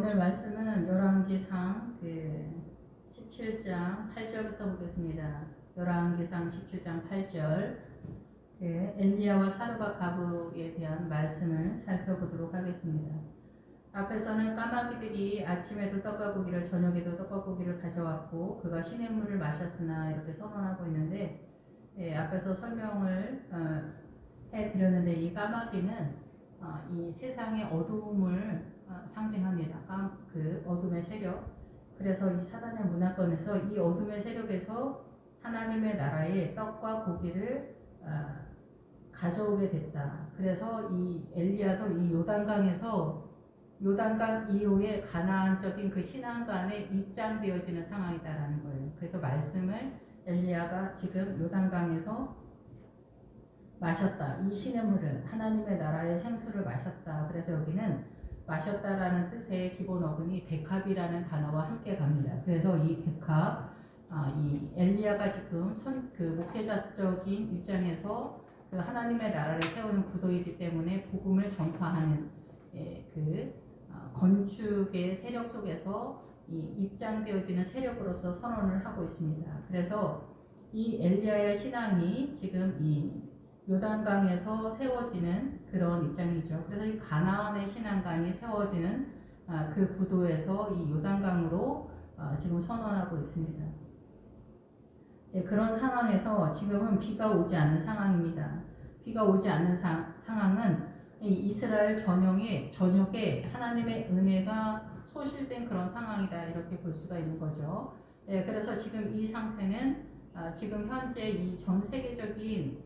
오늘 말씀은 열왕기상 17장 8절부터 보겠습니다. 열왕기상 17장 8절 엘리야와 사르밧 가부에 대한 말씀을 살펴보도록 하겠습니다. 앞에서는 까마귀들이 아침에도 떡과 고기를 저녁에도 떡과 고기를 가져왔고 그가 시냇물을 마셨으나 이렇게 선언하고 있는데 앞에서 설명을 해드렸는데 이 까마귀는 이 세상의 어두움을 상징합니다. 그 어둠의 세력. 그래서 이 사단의 문화권에서 이 어둠의 세력에서 하나님의 나라의 떡과 고기를 가져오게 됐다. 그래서 이 엘리야도 이 요단강 이후에 가나안적인 그 신앙관에 입장되어지는 상황이다라는 거예요. 그래서 말씀을 엘리야가 지금 요단강에서 마셨다. 이 시냇물을 하나님의 나라의 생수를 마셨다. 그래서 여기는 마셨다라는 뜻의 기본 어근이 백합이라는 단어와 함께 갑니다. 그래서 이 백합, 이 엘리야가 지금 그 목회자적인 입장에서 그 하나님의 나라를 세우는 구도이기 때문에 복음을 전파하는 건축의 세력 속에서 이 입장되어지는 세력으로서 선언을 하고 있습니다. 그래서 이 엘리야의 신앙이 지금 이 요단강에서 세워지는 그런 입장이죠. 그래서 이 가나안의 신앙관이 세워지는 그 구도에서 이 요단강으로 지금 선언하고 있습니다. 그런 상황에서 지금은 비가 오지 않는 상황입니다. 비가 오지 않는 상황은 이스라엘 전역에 하나님의 은혜가 소실된 그런 상황이다 이렇게 볼 수가 있는 거죠. 그래서 지금 이 상태는 지금 현재 이 전 세계적인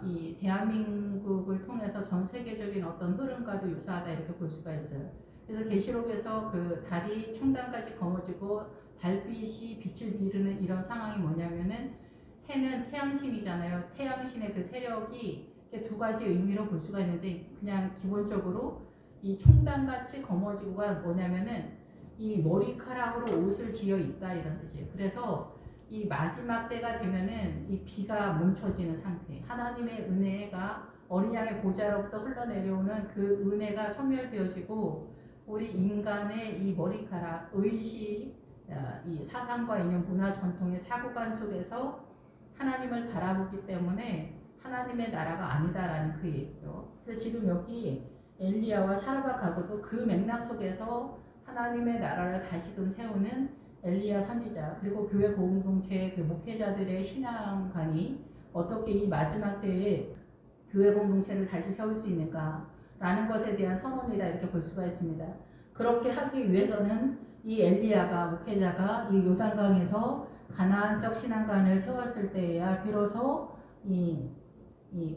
이 대한민국을 통해서 전 세계적인 어떤 흐름과도 유사하다 이렇게 볼 수가 있어요. 그래서 계시록에서 그 달이 충단까지 검어지고 달빛이 빛을 이루는 이런 상황이 뭐냐면은 해는 태양신이잖아요. 태양신의 그 세력이 두 가지 의미로 볼 수가 있는데 그냥 기본적으로 이 총단같이 검어지고가 뭐냐면은 이 머리카락으로 옷을 지어 있다 이런 뜻이에요. 그래서 이 마지막 때가 되면은 이 비가 멈춰지는 상태, 하나님의 은혜가 어린 양의 보좌로부터 흘러내려오는 그 은혜가 소멸되어지고 우리 인간의 이 머리카락, 의식, 이 사상과 이념, 문화, 전통의 사고관 속에서 하나님을 바라보기 때문에 하나님의 나라가 아니다라는 그 얘기죠. 그래서 지금 여기 엘리야와 사르밧 가부도 그 맥락 속에서 하나님의 나라를 다시금 세우는 엘리야 선지자 그리고 교회 공동체의 그 목회자들의 신앙관이 어떻게 이 마지막 때에 교회 공동체를 다시 세울 수 있는가라는 것에 대한 선언이다 이렇게 볼 수가 있습니다. 그렇게 하기 위해서는 이 엘리야가 목회자가 이 요단강에서 가나안적 신앙관을 세웠을 때에야 비로소 이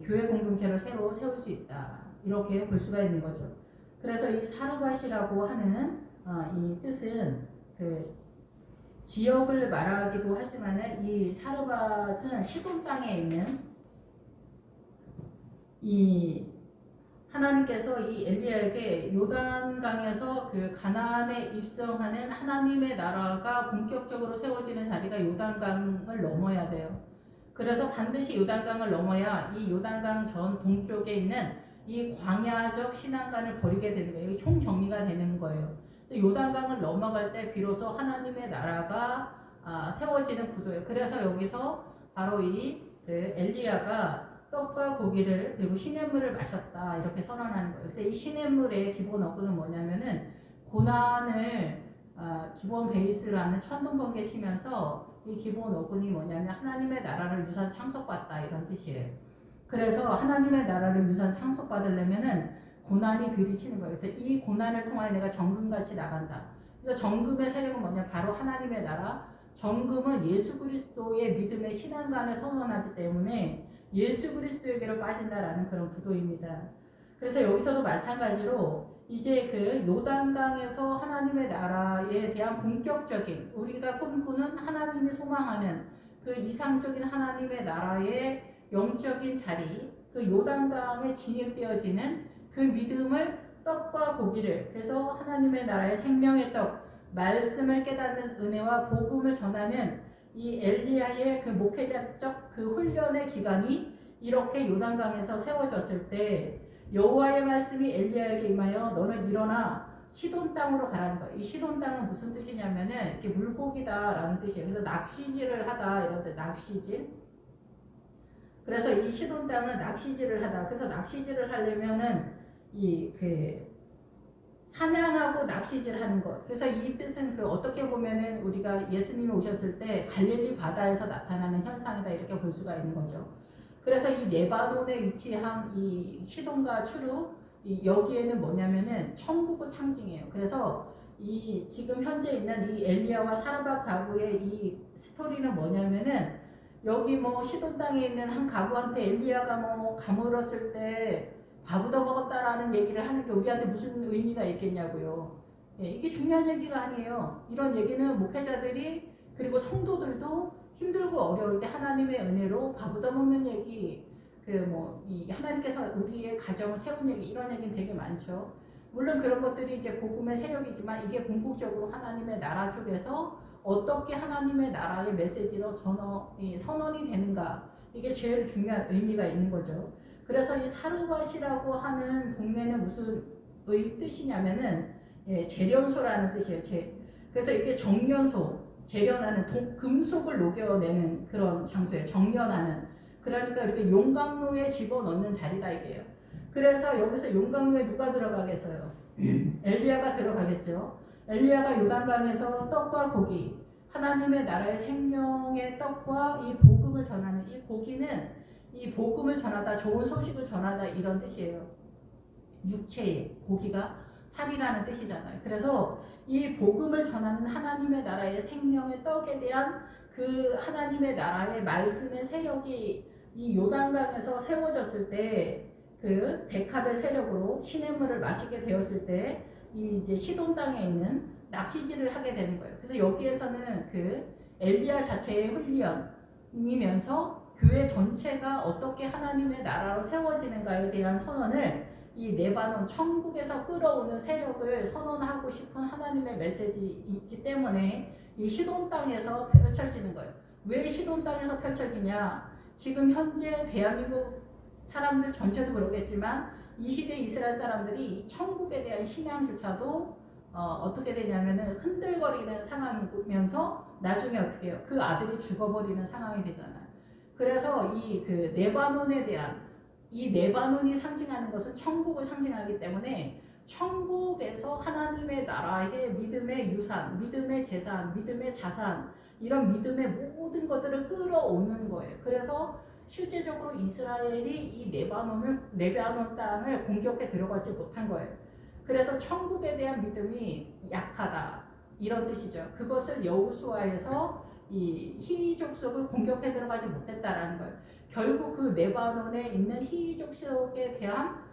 교회 공동체를 새로 세울 수 있다 이렇게 볼 수가 있는 거죠. 그래서 이 사르밧이라고 하는 이 뜻은 그 지역을 말하기도 하지만 이 사르밧은 시돈 땅에 있는 이 하나님께서 이 엘리야에게 요단강에서 그 가나안에 입성하는 하나님의 나라가 본격적으로 세워지는 자리가 요단강을 넘어야 돼요. 그래서 반드시 요단강을 넘어야 이 요단강 전 동쪽에 있는 이 광야적 신앙관을 버리게 되는 거예요. 총정리가 되는 거예요. 요단강을 넘어갈 때 비로소 하나님의 나라가 세워지는 구도예요. 그래서 여기서 바로 그 엘리야가 떡과 고기를 그리고 시냇물을 마셨다 이렇게 선언하는 거예요. 그래서 이 시냇물의 기본 어근은 뭐냐면은 고난을 기본 베이스로 하는 천둥번개 치면서 이 기본 어근이 뭐냐면 하나님의 나라를 유산 상속받다 이런 뜻이에요. 그래서 하나님의 나라를 유산 상속받으려면은 고난이 들이치는 거예요. 그래서 이 고난을 통하여 내가 정금같이 나간다. 그래서 정금의 세력은 뭐냐? 바로 하나님의 나라. 정금은 예수 그리스도의 믿음의 신앙관을 선언하기 때문에 예수 그리스도에게로 빠진다라는 그런 구도입니다. 그래서 여기서도 마찬가지로 이제 그 요단강에서 하나님의 나라에 대한 본격적인 우리가 꿈꾸는 하나님이 소망하는 그 이상적인 하나님의 나라의 영적인 자리, 그 요단강에 진입되어지는 그 믿음을 떡과 고기를 그래서 하나님의 나라의 생명의 떡 말씀을 깨닫는 은혜와 복음을 전하는 이 엘리야의 그 목회자적 그 훈련의 기간이 이렇게 요단강에서 세워졌을 때 여호와의 말씀이 엘리야에게 임하여 너는 일어나 시돈 땅으로 가라는 거예요. 이 시돈 땅은 무슨 뜻이냐면은 이렇게 물고기다라는 뜻이에요. 그래서 낚시질을 하다 이런 데 낚시질. 그래서 이 시돈 땅은 낚시질을 하다. 그래서 낚시질을 하려면은 이 그 사냥하고 낚시질 하는 것. 그래서 이 뜻은 그 어떻게 보면은 우리가 예수님이 오셨을 때 갈릴리 바다에서 나타나는 현상이다 이렇게 볼 수가 있는 거죠. 그래서 이 레바논에 위치한 이 시돈과 추루 여기에는 뭐냐면은 천국을 상징해요. 그래서 이 지금 현재 있는 이 엘리야와 사르밧 가부의 이 스토리는 뭐냐면은 여기 뭐 시돈 땅에 있는 한 가부한테 엘리야가 뭐 가물었을 때 밥얻어 먹었다라는 얘기를 하는 게 우리한테 무슨 의미가 있겠냐고요. 예, 이게 중요한 얘기가 아니에요. 이런 얘기는 목회자들이 그리고 성도들도 힘들고 어려울 때 하나님의 은혜로 밥얻어 먹는 얘기, 이 하나님께서 우리의 가정을 세운 얘기 이런 얘기는 되게 많죠. 물론 그런 것들이 이제 복음의 세력이지만 이게 궁극적으로 하나님의 나라 쪽에서 어떻게 하나님의 나라의 메시지로 선언이 되는가 이게 제일 중요한 의미가 있는 거죠. 그래서 이 사르밧이라고 하는 동네는 무슨 뜻이냐면은 재련소라는 뜻이에요. 그래서 이게 정련소, 재련하는 금속을 녹여내는 그런 장소예요. 정련하는. 그러니까 이렇게 용광로에 집어넣는 자리다 이게요. 그래서 여기서 용광로에 누가 들어가겠어요? 엘리야가 들어가겠죠. 엘리야가 요단강에서 떡과 고기, 하나님의 나라의 생명의 떡과 이 복음을 전하는 이 고기는 이 복음을 전하다, 좋은 소식을 전하다 이런 뜻이에요. 육체의 고기가 살이라는 뜻이잖아요. 그래서 이 복음을 전하는 하나님의 나라의 생명의 떡에 대한 그 하나님의 나라의 말씀의 세력이 이 요단강에서 세워졌을 때 그 백합의 세력으로 시냇물을 마시게 되었을 때 이 이제 시돈 땅에 있는 낚시질을 하게 되는 거예요. 그래서 여기에서는 그 엘리야 자체의 훈련이면서 교회 전체가 어떻게 하나님의 나라로 세워지는가에 대한 선언을 이 레바논 천국에서 끌어오는 세력을 선언하고 싶은 하나님의 메시지이기 때문에 이 시돈 땅에서 펼쳐지는 거예요. 왜 시돈 땅에서 펼쳐지냐? 지금 현재 대한민국 사람들 전체도 그러겠지만 이 시대 이스라엘 사람들이 천국에 대한 신앙조차도 어떻게 되냐면은 흔들거리는 상황이면서 나중에 어떻게 해요? 그 아들이 죽어버리는 상황이 되잖아요. 그래서 이 그 레바논에 대한 이 레바논이 상징하는 것은 천국을 상징하기 때문에 천국에서 하나님의 나라의 믿음의 유산, 믿음의 재산, 믿음의 자산 이런 믿음의 모든 것들을 끌어오는 거예요. 그래서 실제적으로 이스라엘이 이 레바논 땅을 공격해 들어가지 못한 거예요. 그래서 천국에 대한 믿음이 약하다 이런 뜻이죠. 그것을 여호수아에서 이 히위 족속을 공격해 들어가지 못했다라는 거예요. 결국 그 레바논에 있는 히위 족속에 대한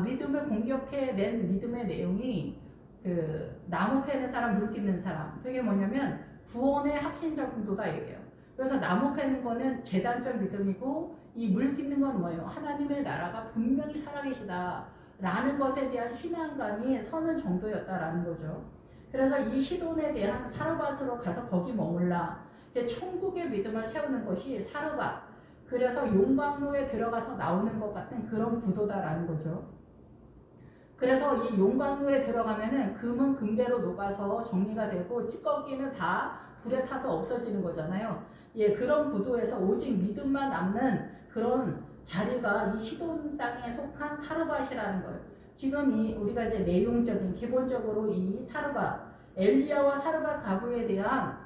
믿음을 공격해 낸 믿음의 내용이 그 나무 패는 사람, 물 깃는 사람. 그게 뭐냐면 구원의 확신 정도다 이게요. 그래서 나무 패는 거는 재단적 믿음이고 이 물 깃는 건 뭐예요? 하나님의 나라가 분명히 살아계시다 라는 것에 대한 신앙관이 서는 정도였다라는 거죠. 그래서 이 시돈에 대한 사르밧으로 가서 거기 머물라. 천국의 믿음을 세우는 것이 사르밧. 그래서 용광로에 들어가서 나오는 것 같은 그런 구도다라는 거죠. 그래서 이 용광로에 들어가면은 금은 금대로 녹아서 정리가 되고 찌꺼기는 다 불에 타서 없어지는 거잖아요. 그런 구도에서 오직 믿음만 남는 그런 자리가 이 시돈 땅에 속한 사르밧이라는 거예요. 지금 우리가 이제 내용적인 기본적으로 이 사르밧 엘리야와 사르밧 가부에 대한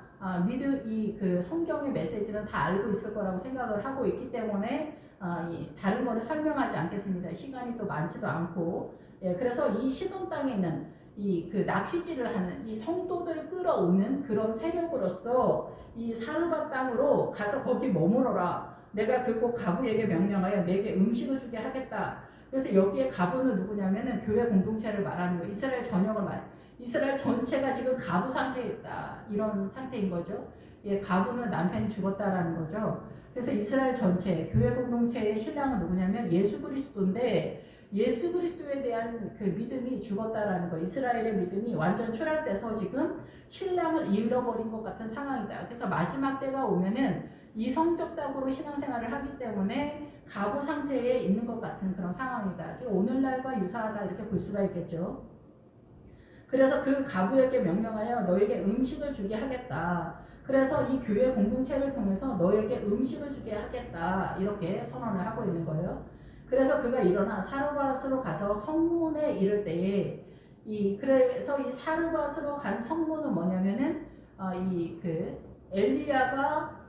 믿음 그 성경의 메시지는 다 알고 있을 거라고 생각을 하고 있기 때문에 다른 거는 설명하지 않겠습니다. 시간이 또 많지도 않고 그래서 이 시돈 땅에 있는 그 낚시질을 하는 이 성도들을 끌어오는 그런 세력으로서 이 사르밧 땅으로 가서 거기 머무러라. 내가 그 가부에게 명령하여 내게 음식을 주게 하겠다. 그래서 여기에 가부는 누구냐면은 교회 공동체를 말하는 거예요. 이스라엘 전역을 이스라엘 전체가 지금 가부 상태에 있다. 이런 상태인 거죠. 가부는 남편이 죽었다라는 거죠. 그래서 이스라엘 전체 교회 공동체의 신랑은 누구냐면 예수 그리스도인데 예수 그리스도에 대한 그 믿음이 죽었다라는 거. 이스라엘의 믿음이 완전 추락돼서 지금 신랑을 잃어버린 것 같은 상황이다. 그래서 마지막 때가 오면은 이성적 사고로 신앙생활을 하기 때문에 가부 상태에 있는 것 같은 그런 상황이다. 지금 오늘날과 유사하다 이렇게 볼 수가 있겠죠. 그래서 그 가부에게 명령하여 너에게 음식을 주게 하겠다. 그래서 이 교회 공동체를 통해서 너에게 음식을 주게 하겠다. 이렇게 선언을 하고 있는 거예요. 그래서 그가 일어나 사르밧으로 가서 성문에 이를 때에 그래서 이 사르밧으로 간 성문은 뭐냐면은 이 엘리야가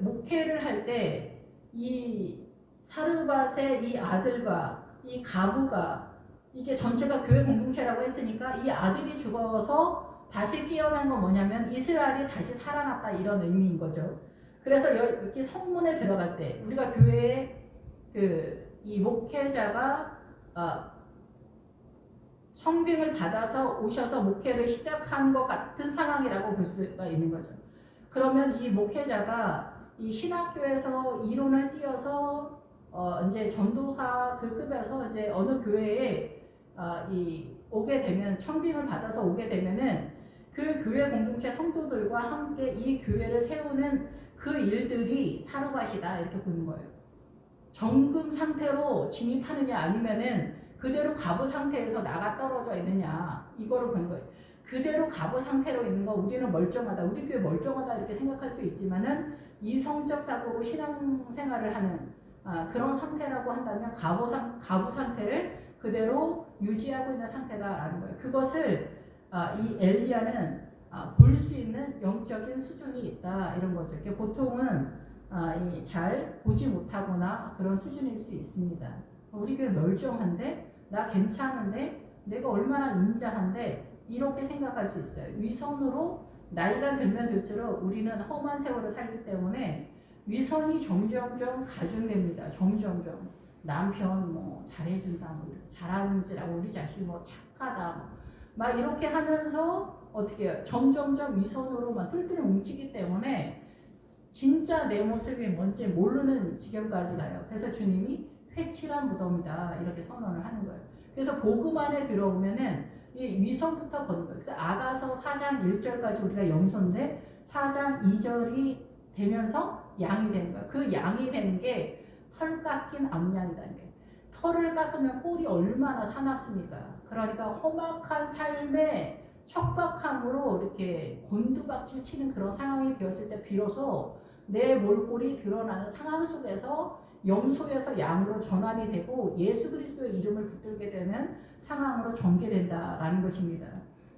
목회를 할 때 이 사르밧의 이 아들과 이 가부가 이게 전체가 교회 공동체라고 했으니까 이 아들이 죽어서 다시 깨어난 건 뭐냐면 이스라엘이 다시 살아났다 이런 의미인 거죠. 그래서 여기 성문에 들어갈 때 우리가 교회에 이 목회자가 청빙을 받아서 오셔서 목회를 시작한 것 같은 상황이라고 볼 수가 있는 거죠. 그러면 이 목회자가 이 신학교에서 이론을 띄어서 이제 전도사 그 급에서 이제 어느 교회에 오게 되면 청빙을 받아서 오게 되면은 그 교회 공동체 성도들과 함께 이 교회를 세우는 그 일들이 사르밧이다 이렇게 보는 거예요. 정금 상태로 진입하느냐 아니면은 그대로 가부 상태에서 나가 떨어져 있느냐 이거를 보는 거예요. 그대로 가부 상태로 있는 거 우리는 멀쩡하다, 우리 교회 멀쩡하다 이렇게 생각할 수 있지만은 이성적 사고로 신앙생활을 하는 그런 상태라고 한다면 가부 상태를 그대로 유지하고 있는 상태다라는 거예요. 그것을 이 엘리야는 볼 수 있는 영적인 수준이 있다 이런 거죠. 보통은 잘 보지 못하거나 그런 수준일 수 있습니다. 우리 교회 멀쩡한데 나 괜찮은데 내가 얼마나 인자한데 이렇게 생각할 수 있어요. 위선으로 나이가 들면 들수록 우리는 험한 세월을 살기 때문에 위선이 점점점 가중됩니다. 점점점 남편 뭐 잘해준다, 뭐 이렇게 잘하는지라고 우리 자식 뭐 착하다, 막 이렇게 하면서 어떻게 해요? 점점점 위선으로만 똘똘 뭉치기 때문에 진짜 내 모습이 뭔지 모르는 지경까지 가요. 그래서 주님이 회칠한 무덤이다 이렇게 선언을 하는 거예요. 그래서 복음 안에 들어오면은 이 위선부터 보는 거예요. 그래서 아가서 4장 1절까지 우리가 염소인데 4장 2절이 되면서 양이 되는 거예요. 그 양이 되는 게 털 깎인 암양이라는 게, 털을 깎으면 꼴이 얼마나 사납습니까? 그러니까 험악한 삶의 척박함으로 이렇게 곤두박질 치는 그런 상황이 되었을 때 비로소 내 몰골이 드러나는 상황 속에서 염소에서 양으로 전환이 되고 예수 그리스도의 이름을 붙들게 되는 상황으로 전개된다라는 것입니다.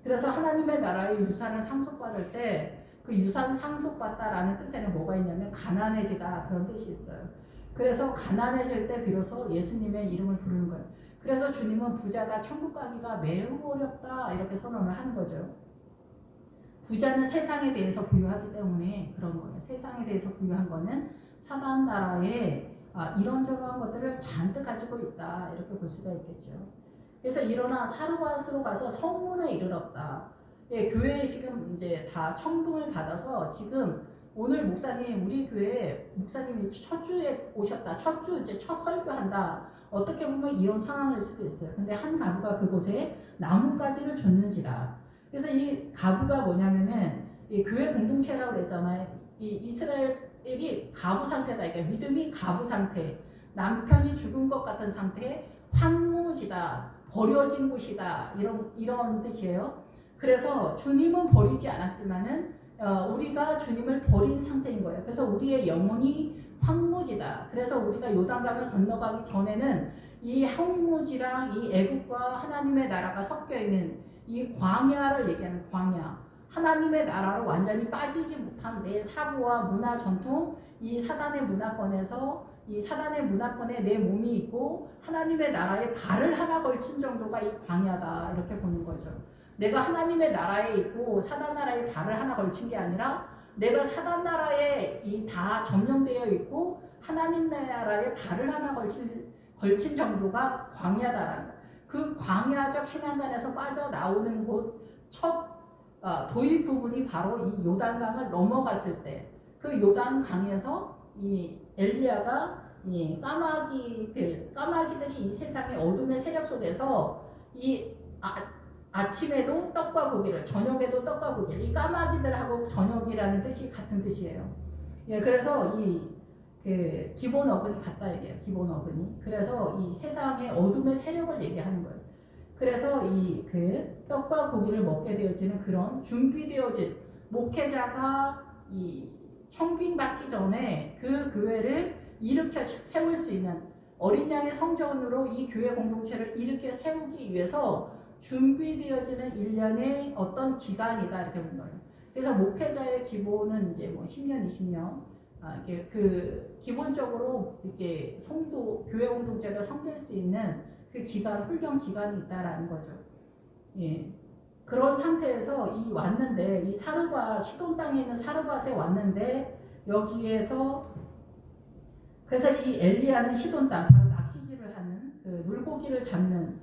그래서 하나님의 나라의 유산을 상속받을 때 그 유산 상속받다라는 뜻에는 뭐가 있냐면 가난해지다 그런 뜻이 있어요. 그래서 가난해질 때 비로소 예수님의 이름을 부르는 거예요. 그래서 주님은 부자가 천국 가기가 매우 어렵다 이렇게 선언을 하는 거죠. 부자는 세상에 대해서 부유하기 때문에 그런 거예요. 세상에 대해서 부유한 거는 사단 나라에 이런저런 것들을 잔뜩 가지고 있다 이렇게 볼 수가 있겠죠. 그래서 일어나 사르밧으로 가서 성문에 이르렀다. 예, 교회에 지금 이제 다 청빙을 받아서 지금 오늘 목사님 우리 교회 목사님이 첫 주에 오셨다. 첫 주 이제 첫 설교한다. 어떻게 보면 이런 상황일 수도 있어요. 근데 한 가부가 그곳에 나뭇가지를 줬는지라. 그래서 이 가부가 뭐냐면은 이 교회 공동체라고 그랬잖아요. 이 이스라엘이 가부 상태다. 그러니까 믿음이 가부 상태. 남편이 죽은 것 같은 상태. 황무지다. 버려진 곳이다. 이런 뜻이에요. 그래서 주님은 버리지 않았지만은 우리가 주님을 버린 상태인 거예요. 그래서 우리의 영혼이 황무지다. 그래서 우리가 요단강을 건너가기 전에는 이 황무지랑 이 애국과 하나님의 나라가 섞여 있는 이 광야를 얘기하는 광야. 하나님의 나라로 완전히 빠지지 못한 내 사고와 문화 전통, 이 사단의 문화권에서 이 사단의 문화권에 내 몸이 있고 하나님의 나라에 발을 하나 걸친 정도가 이 광야다 이렇게 보는 거죠. 내가 하나님의 나라에 있고 사단 나라에 발을 하나 걸친 게 아니라 내가 사단 나라에 다 점령되어 있고 하나님 나라에 발을 하나 걸친 정도가 광야다라는 거예요. 그 광야적 신앙관에서 빠져나오는 곳 첫 도입 부분이 바로 이 요단강을 넘어갔을 때 그 요단강에서 이 엘리야가 이 까마귀들이 이 세상의 어둠의 세력 속에서 아침에도 떡과 고기를, 저녁에도 떡과 고기를, 이 까마귀들하고 저녁이라는 뜻이 같은 뜻이에요. 예, 그래서 기본 어근이 같다 얘기해요. 기본 어근이. 그래서 이 세상의 어둠의 세력을 얘기하는 거예요. 그래서 이 그 떡과 고기를 먹게 되어지는 그런 준비되어진 목회자가 이 청빙받기 전에 그 교회를 일으켜 세울 수 있는 어린 양의 성전으로 이 교회 공동체를 일으켜 세우기 위해서 준비되어지는 일련의 어떤 기간이다 이렇게 본 거예요. 그래서 목회자의 기본은 이제 뭐 10년, 20년 이게 그 기본적으로 이렇게 성도 교회 공동체를 섬길 수 있는 그 기간 훈련 기간이 있다라는 거죠. 예. 그런 상태에서 이 왔는데 이 사르밧 시돈 땅에 있는 사르밧에 왔는데 여기에서 그래서 이 엘리야는 시돈 땅 바로 낚시질을 하는 그 물고기를 잡는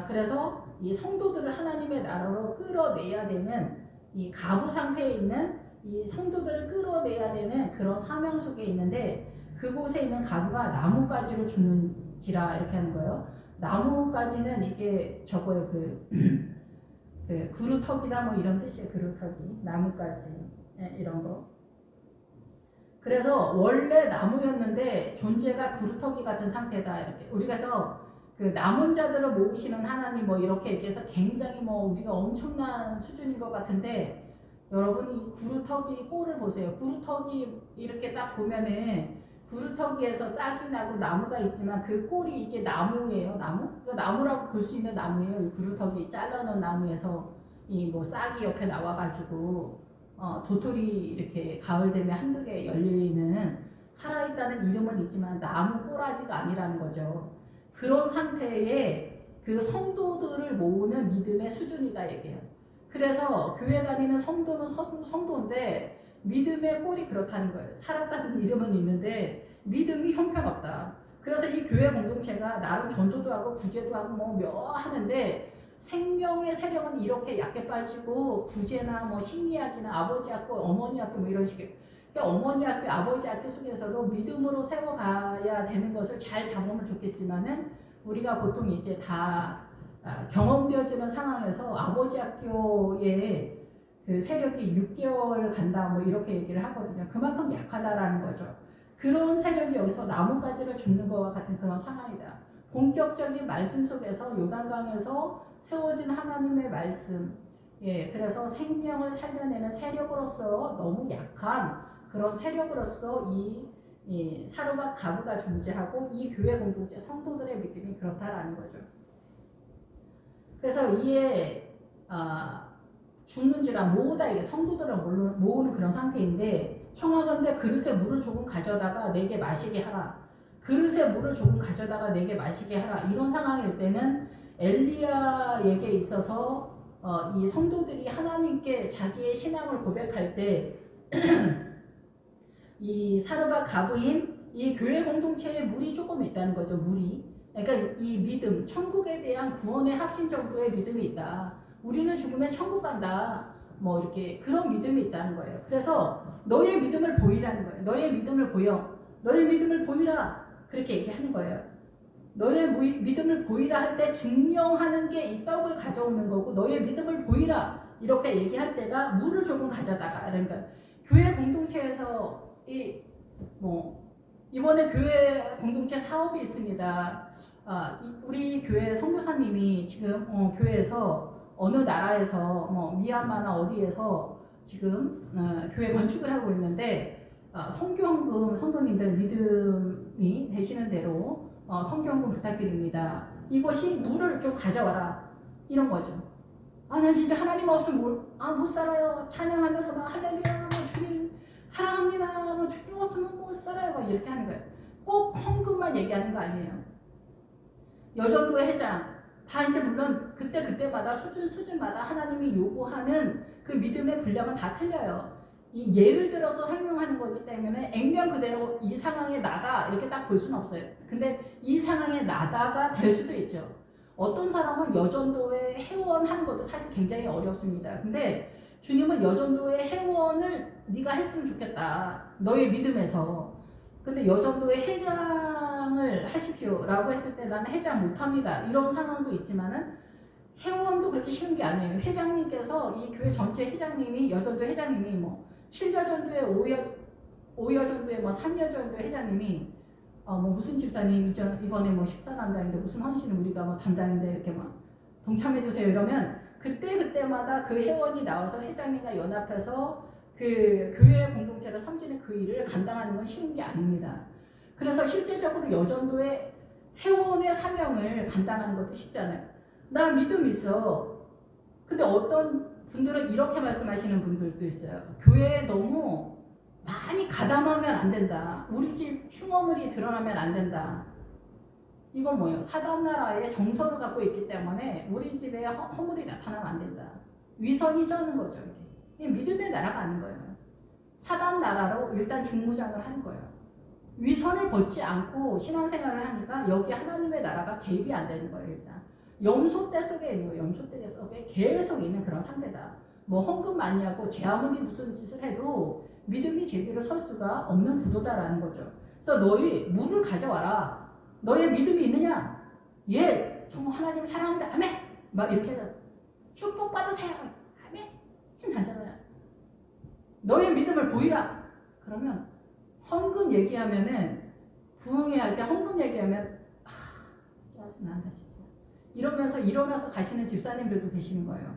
그래서 이 성도들을 하나님의 나라로 끌어내야 되는 이 가부 상태에 있는 이 성도들을 끌어내야 되는 그런 사명 속에 있는데 그곳에 있는 가부가 나뭇가지를 주는지라 이렇게 하는 거예요. 나뭇가지는 이게 저거에 그 그루터기다 뭐 이런 뜻이에요. 그루터기 나뭇가지 이런 거. 그래서 원래 나무였는데 존재가 그루터기 같은 상태다 이렇게 우리가서 그 남은 자들을 모으시는 하나님 뭐 이렇게 얘기해서 굉장히 뭐 우리가 엄청난 수준인 것 같은데 여러분 이 그루터기 꼴을 보세요. 그루터기 이렇게 딱 보면은 그루터기에서 싹이 나고 나무가 있지만 그 꼴이 이게 나무예요. 나무? 나무라고 볼 수 있는 나무예요. 이 그루터기 잘라놓은 나무에서 이 뭐 싹이 옆에 나와가지고 도토리 이렇게 가을 되면 한두 개 열리는 살아있다는 이름은 있지만 나무 꼬라지가 아니라는 거죠. 그런 상태에 그 성도들을 모으는 믿음의 수준이다 얘기해요. 그래서 교회 다니는 성도는 성도인데 믿음의 꼴이 그렇다는 거예요. 살았다는 이름은 있는데 믿음이 형편없다. 그래서 이 교회 공동체가 나름 전도도 하고 구제도 하고 뭐 하는데 생명의 세력은 이렇게 약해 빠지고 구제나 뭐 심리학이나 아버지 학교, 어머니 학교 뭐 이런 식의 그러니까 어머니 학교, 아버지 학교 속에서도 믿음으로 세워가야 되는 것을 잘 잡으면 좋겠지만은 우리가 보통 이제 다 경험되어지는 상황에서 아버지 학교에 그 세력이 6개월 간다 뭐 이렇게 얘기를 하거든요. 그만큼 약하다라는 거죠. 그런 세력이 여기서 나뭇가지를 줍는 것과 같은 그런 상황이다. 본격적인 말씀 속에서 요단강에서 세워진 하나님의 말씀, 예, 그래서 생명을 살려내는 세력으로서 너무 약한 그런 세력으로서 이 사르밧 가부가 존재하고 이 교회 공동체 성도들의 믿음이 그렇다라는 거죠. 그래서 이에 죽는지라 모으다 이게 성도들을 모으는 그런 상태인데 청하건대 그릇에 물을 조금 가져다가 내게 마시게 하라. 그릇에 물을 조금 가져다가 내게 마시게 하라. 이런 상황일 때는 엘리야에게 있어서 이 성도들이 하나님께 자기의 신앙을 고백할 때 이 사르밧 가부인 이 교회 공동체에 물이 조금 있다는 거죠. 물이. 그러니까 이 믿음, 천국에 대한 구원의 확신 정도의 믿음이 있다. 우리는 죽으면 천국 간다. 뭐 이렇게 그런 믿음이 있다는 거예요. 그래서 너의 믿음을 보이라는 거예요. 너의 믿음을 보여. 너의 믿음을 보이라. 그렇게 얘기하는 거예요. 너의 믿음을 보이라 할 때 증명하는 게 이 떡을 가져오는 거고 너의 믿음을 보이라 이렇게 얘기할 때가 물을 조금 가져다가 그러니까 교회 공동체에서 이번에 교회 공동체 사업이 있습니다. 우리 교회 선교사님이 지금 교회에서 어느 나라에서 미얀마나 어디에서 지금 교회 건축을 하고 있는데 선교헌금 성도님들 믿음이 되시는 대로 선교헌금 부탁드립니다. 이것이 물을 좀 가져와라 이런 거죠. 난 진짜 하나님 없으면 못 살아요. 찬양하면서 막 할렐루야 주님 사랑합니다. 주님 없으면 못 살아요. 막 이렇게 하는 거예요. 꼭 헌금만 얘기하는 거 아니에요. 여전도의 회장 다 이제 물론 그때마다 수준마다 하나님이 요구하는 그 믿음의 분량은 다 틀려요. 이 예를 들어서 설명하는 거기 때문에 액면 그대로 이 상황에 나다 이렇게 딱 볼 수는 없어요. 근데 이 상황에 나다가 될 수도 있죠. 어떤 사람은 여전도의 회원하는 것도 사실 굉장히 어렵습니다. 근데 주님은 여전도의 회원을 네가 했으면 좋겠다. 너의 믿음에서. 근데 여전도의 회장을 하십시오 라고 했을 때 나는 회장 못합니다. 이런 상황도 있지만은 회원도 그렇게 쉬운 게 아니에요. 회장님께서 이 교회 전체 회장님이 여전도 회장님이 7여전도의 5여전도의 3여전도 회장님이 무슨 집사님 이번에 식사 담당인데 무슨 헌신을 우리가 담당인데 이렇게 동참해 주세요. 이러면 그때마다 그 회원이 나와서 회장이나 연합해서 그 교회 공동체를 섬기는 그 일을 감당하는 건 쉬운 게 아닙니다. 그래서 실제적으로 여전도의 회원의 사명을 감당하는 것도 쉽지 않아요. 나 믿음 있어. 근데 어떤 분들은 이렇게 말씀하시는 분들도 있어요. 교회에 너무 많이 가담하면 안 된다. 우리 집 흉어물이 드러나면 안 된다. 이건 뭐예요? 사단나라의 정서를 갖고 있기 때문에 우리 집에 허물이 나타나면 안 된다. 위선이 쩌는 거죠. 이게 믿음의 나라가 아닌 거예요. 사단나라로 일단 중무장을 하는 거예요. 위선을 벗지 않고 신앙생활을 하니까 여기 하나님의 나라가 개입이 안 되는 거예요. 일단 염소떼 속에 있는 거예요. 염소떼 속에 계속 있는 그런 상태다. 뭐 헌금 많이 하고 제 아무리 무슨 짓을 해도 믿음이 제대로 설 수가 없는 구도다라는 거죠. 그래서 너희 물을 가져와라. 너의 믿음이 있느냐? 예, 정말 하나님 사랑합니다. 아멘. 막 이렇게 해서 축복 받으세요. 아멘. 하잖아요. 너의 믿음을 보이라. 그러면 헌금 얘기하면은 부흥회 할 때 헌금 얘기하면 짜증난다 진짜. 이러면서 일어나서 가시는 집사님들도 계시는 거예요.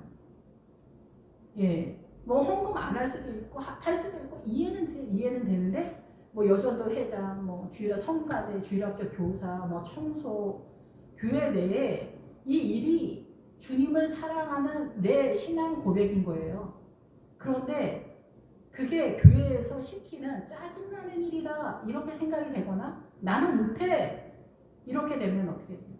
예, 뭐 헌금 안 할 수도 있고 할 수도 있고 이해는 되는데 뭐 여전도 회장, 뭐 주일학 성가대, 주일학교 교사, 뭐 청소, 교회 내에 이 일이 주님을 사랑하는 내 신앙 고백인 거예요. 그런데 그게 교회에서 시키는 짜증나는 일이다 이렇게 생각이 되거나 나는 못해 이렇게 되면 어떻게 돼요?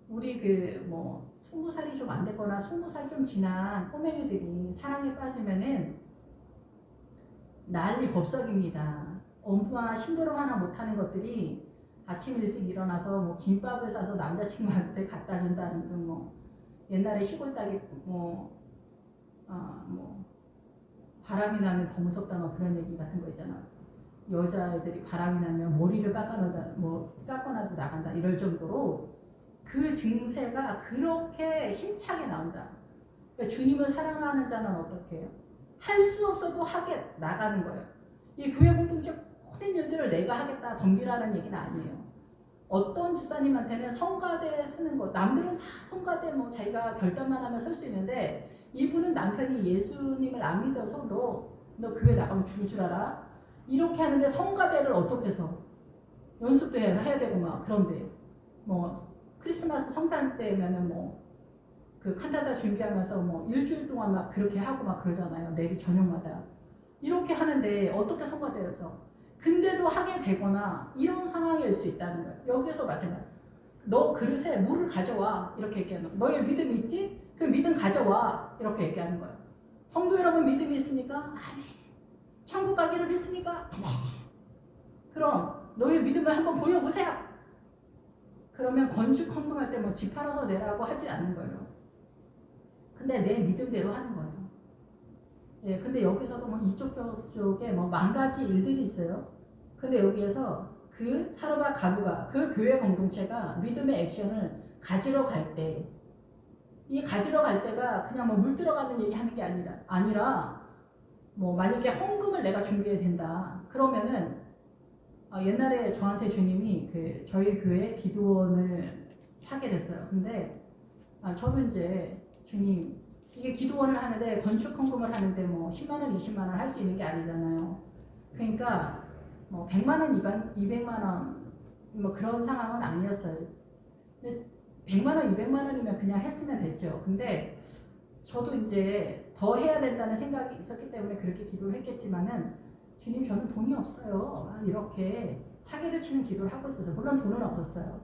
우리 그 뭐 20살이 좀 안 됐거나 20살 좀 지난 꼬맹이들이 사랑에 빠지면은 난리 법석입니다. 엄마 심부름 하나 못하는 것들이 아침 일찍 일어나서 뭐 김밥을 싸서 남자친구한테 갖다 준다는 등 뭐 옛날에 시골 딸기 뭐 바람이 나면 더 무섭다 막 그런 얘기 같은 거 있잖아. 여자애들이 바람이 나면 머리를 깎아놔도 나간다 이럴 정도로 그 증세가 그렇게 힘차게 나온다. 그러니까 주님을 사랑하는 자는 어떻게 해요? 할 수 없어도 하게 나가는 거예요. 이 교회 공동체 모든 일들을 내가 하겠다 덤비라는 얘기는 아니에요. 어떤 집사님한테는 성가대 쓰는 거, 남들은 다 성가대 뭐 자기가 결단만 하면 설 수 있는데 이분은 남편이 예수님을 안 믿어서 너 교회 나가면 죽을 줄 알아? 이렇게 하는데 성가대를 어떻게 서? 연습도 해야 되고 막 그런데 뭐 크리스마스 성탄 때면은 뭐 그 칸타타 준비하면서 뭐 일주일 동안 막 그렇게 하고 막 그러잖아요. 내일 저녁마다 이렇게 하는데 어떻게 성가대여서 근데도 하게 되거나 이런 상황일 수 있다는 거예요. 여기서 마찬가지. 너 그릇에 물을 가져와 이렇게 얘기하는 거예요. 너의 믿음이 있지? 그 믿음 가져와 이렇게 얘기하는 거예요. 성도 여러분 믿음이 있습니까? 아멘. 천국 가기를 믿습니까? 아멘. 그럼 너의 믿음을 한번 보여보세요. 그러면 건축 헌금할 때 뭐 집 팔아서 내라고 하지 않는 거예요. 근데 내 믿음대로 하는 거예요. 예, 근데 여기서도 뭐 이쪽 저쪽에 뭐 만 가지 일들이 있어요. 근데 여기에서 그 사르밧 가부가 그 교회 공동체가 믿음의 액션을 가지러 갈 때, 이 가지러 갈 때가 그냥 뭐 물 들어가는 얘기 하는 게 아니라 뭐 만약에 헌금을 내가 준비해야 된다. 그러면은 옛날에 저한테 주님이 그 저희 교회 기도원을 사게 됐어요. 근데 저는 이제 주님 이게 기도원을 하는데 건축 헌금을 하는데 뭐 10만 원, 20만 원 할 수 있는 게 아니잖아요. 그러니까 뭐 100만 원, 200만 원 뭐 그런 상황은 아니었어요. 근데 100만 원, 200만 원이면 그냥 했으면 됐죠. 근데 저도 이제 더 해야 된다는 생각이 있었기 때문에 그렇게 기도를 했겠지만은 주님 저는 돈이 없어요. 이렇게 사기를 치는 기도를 하고 있어서 물론 돈은 없었어요.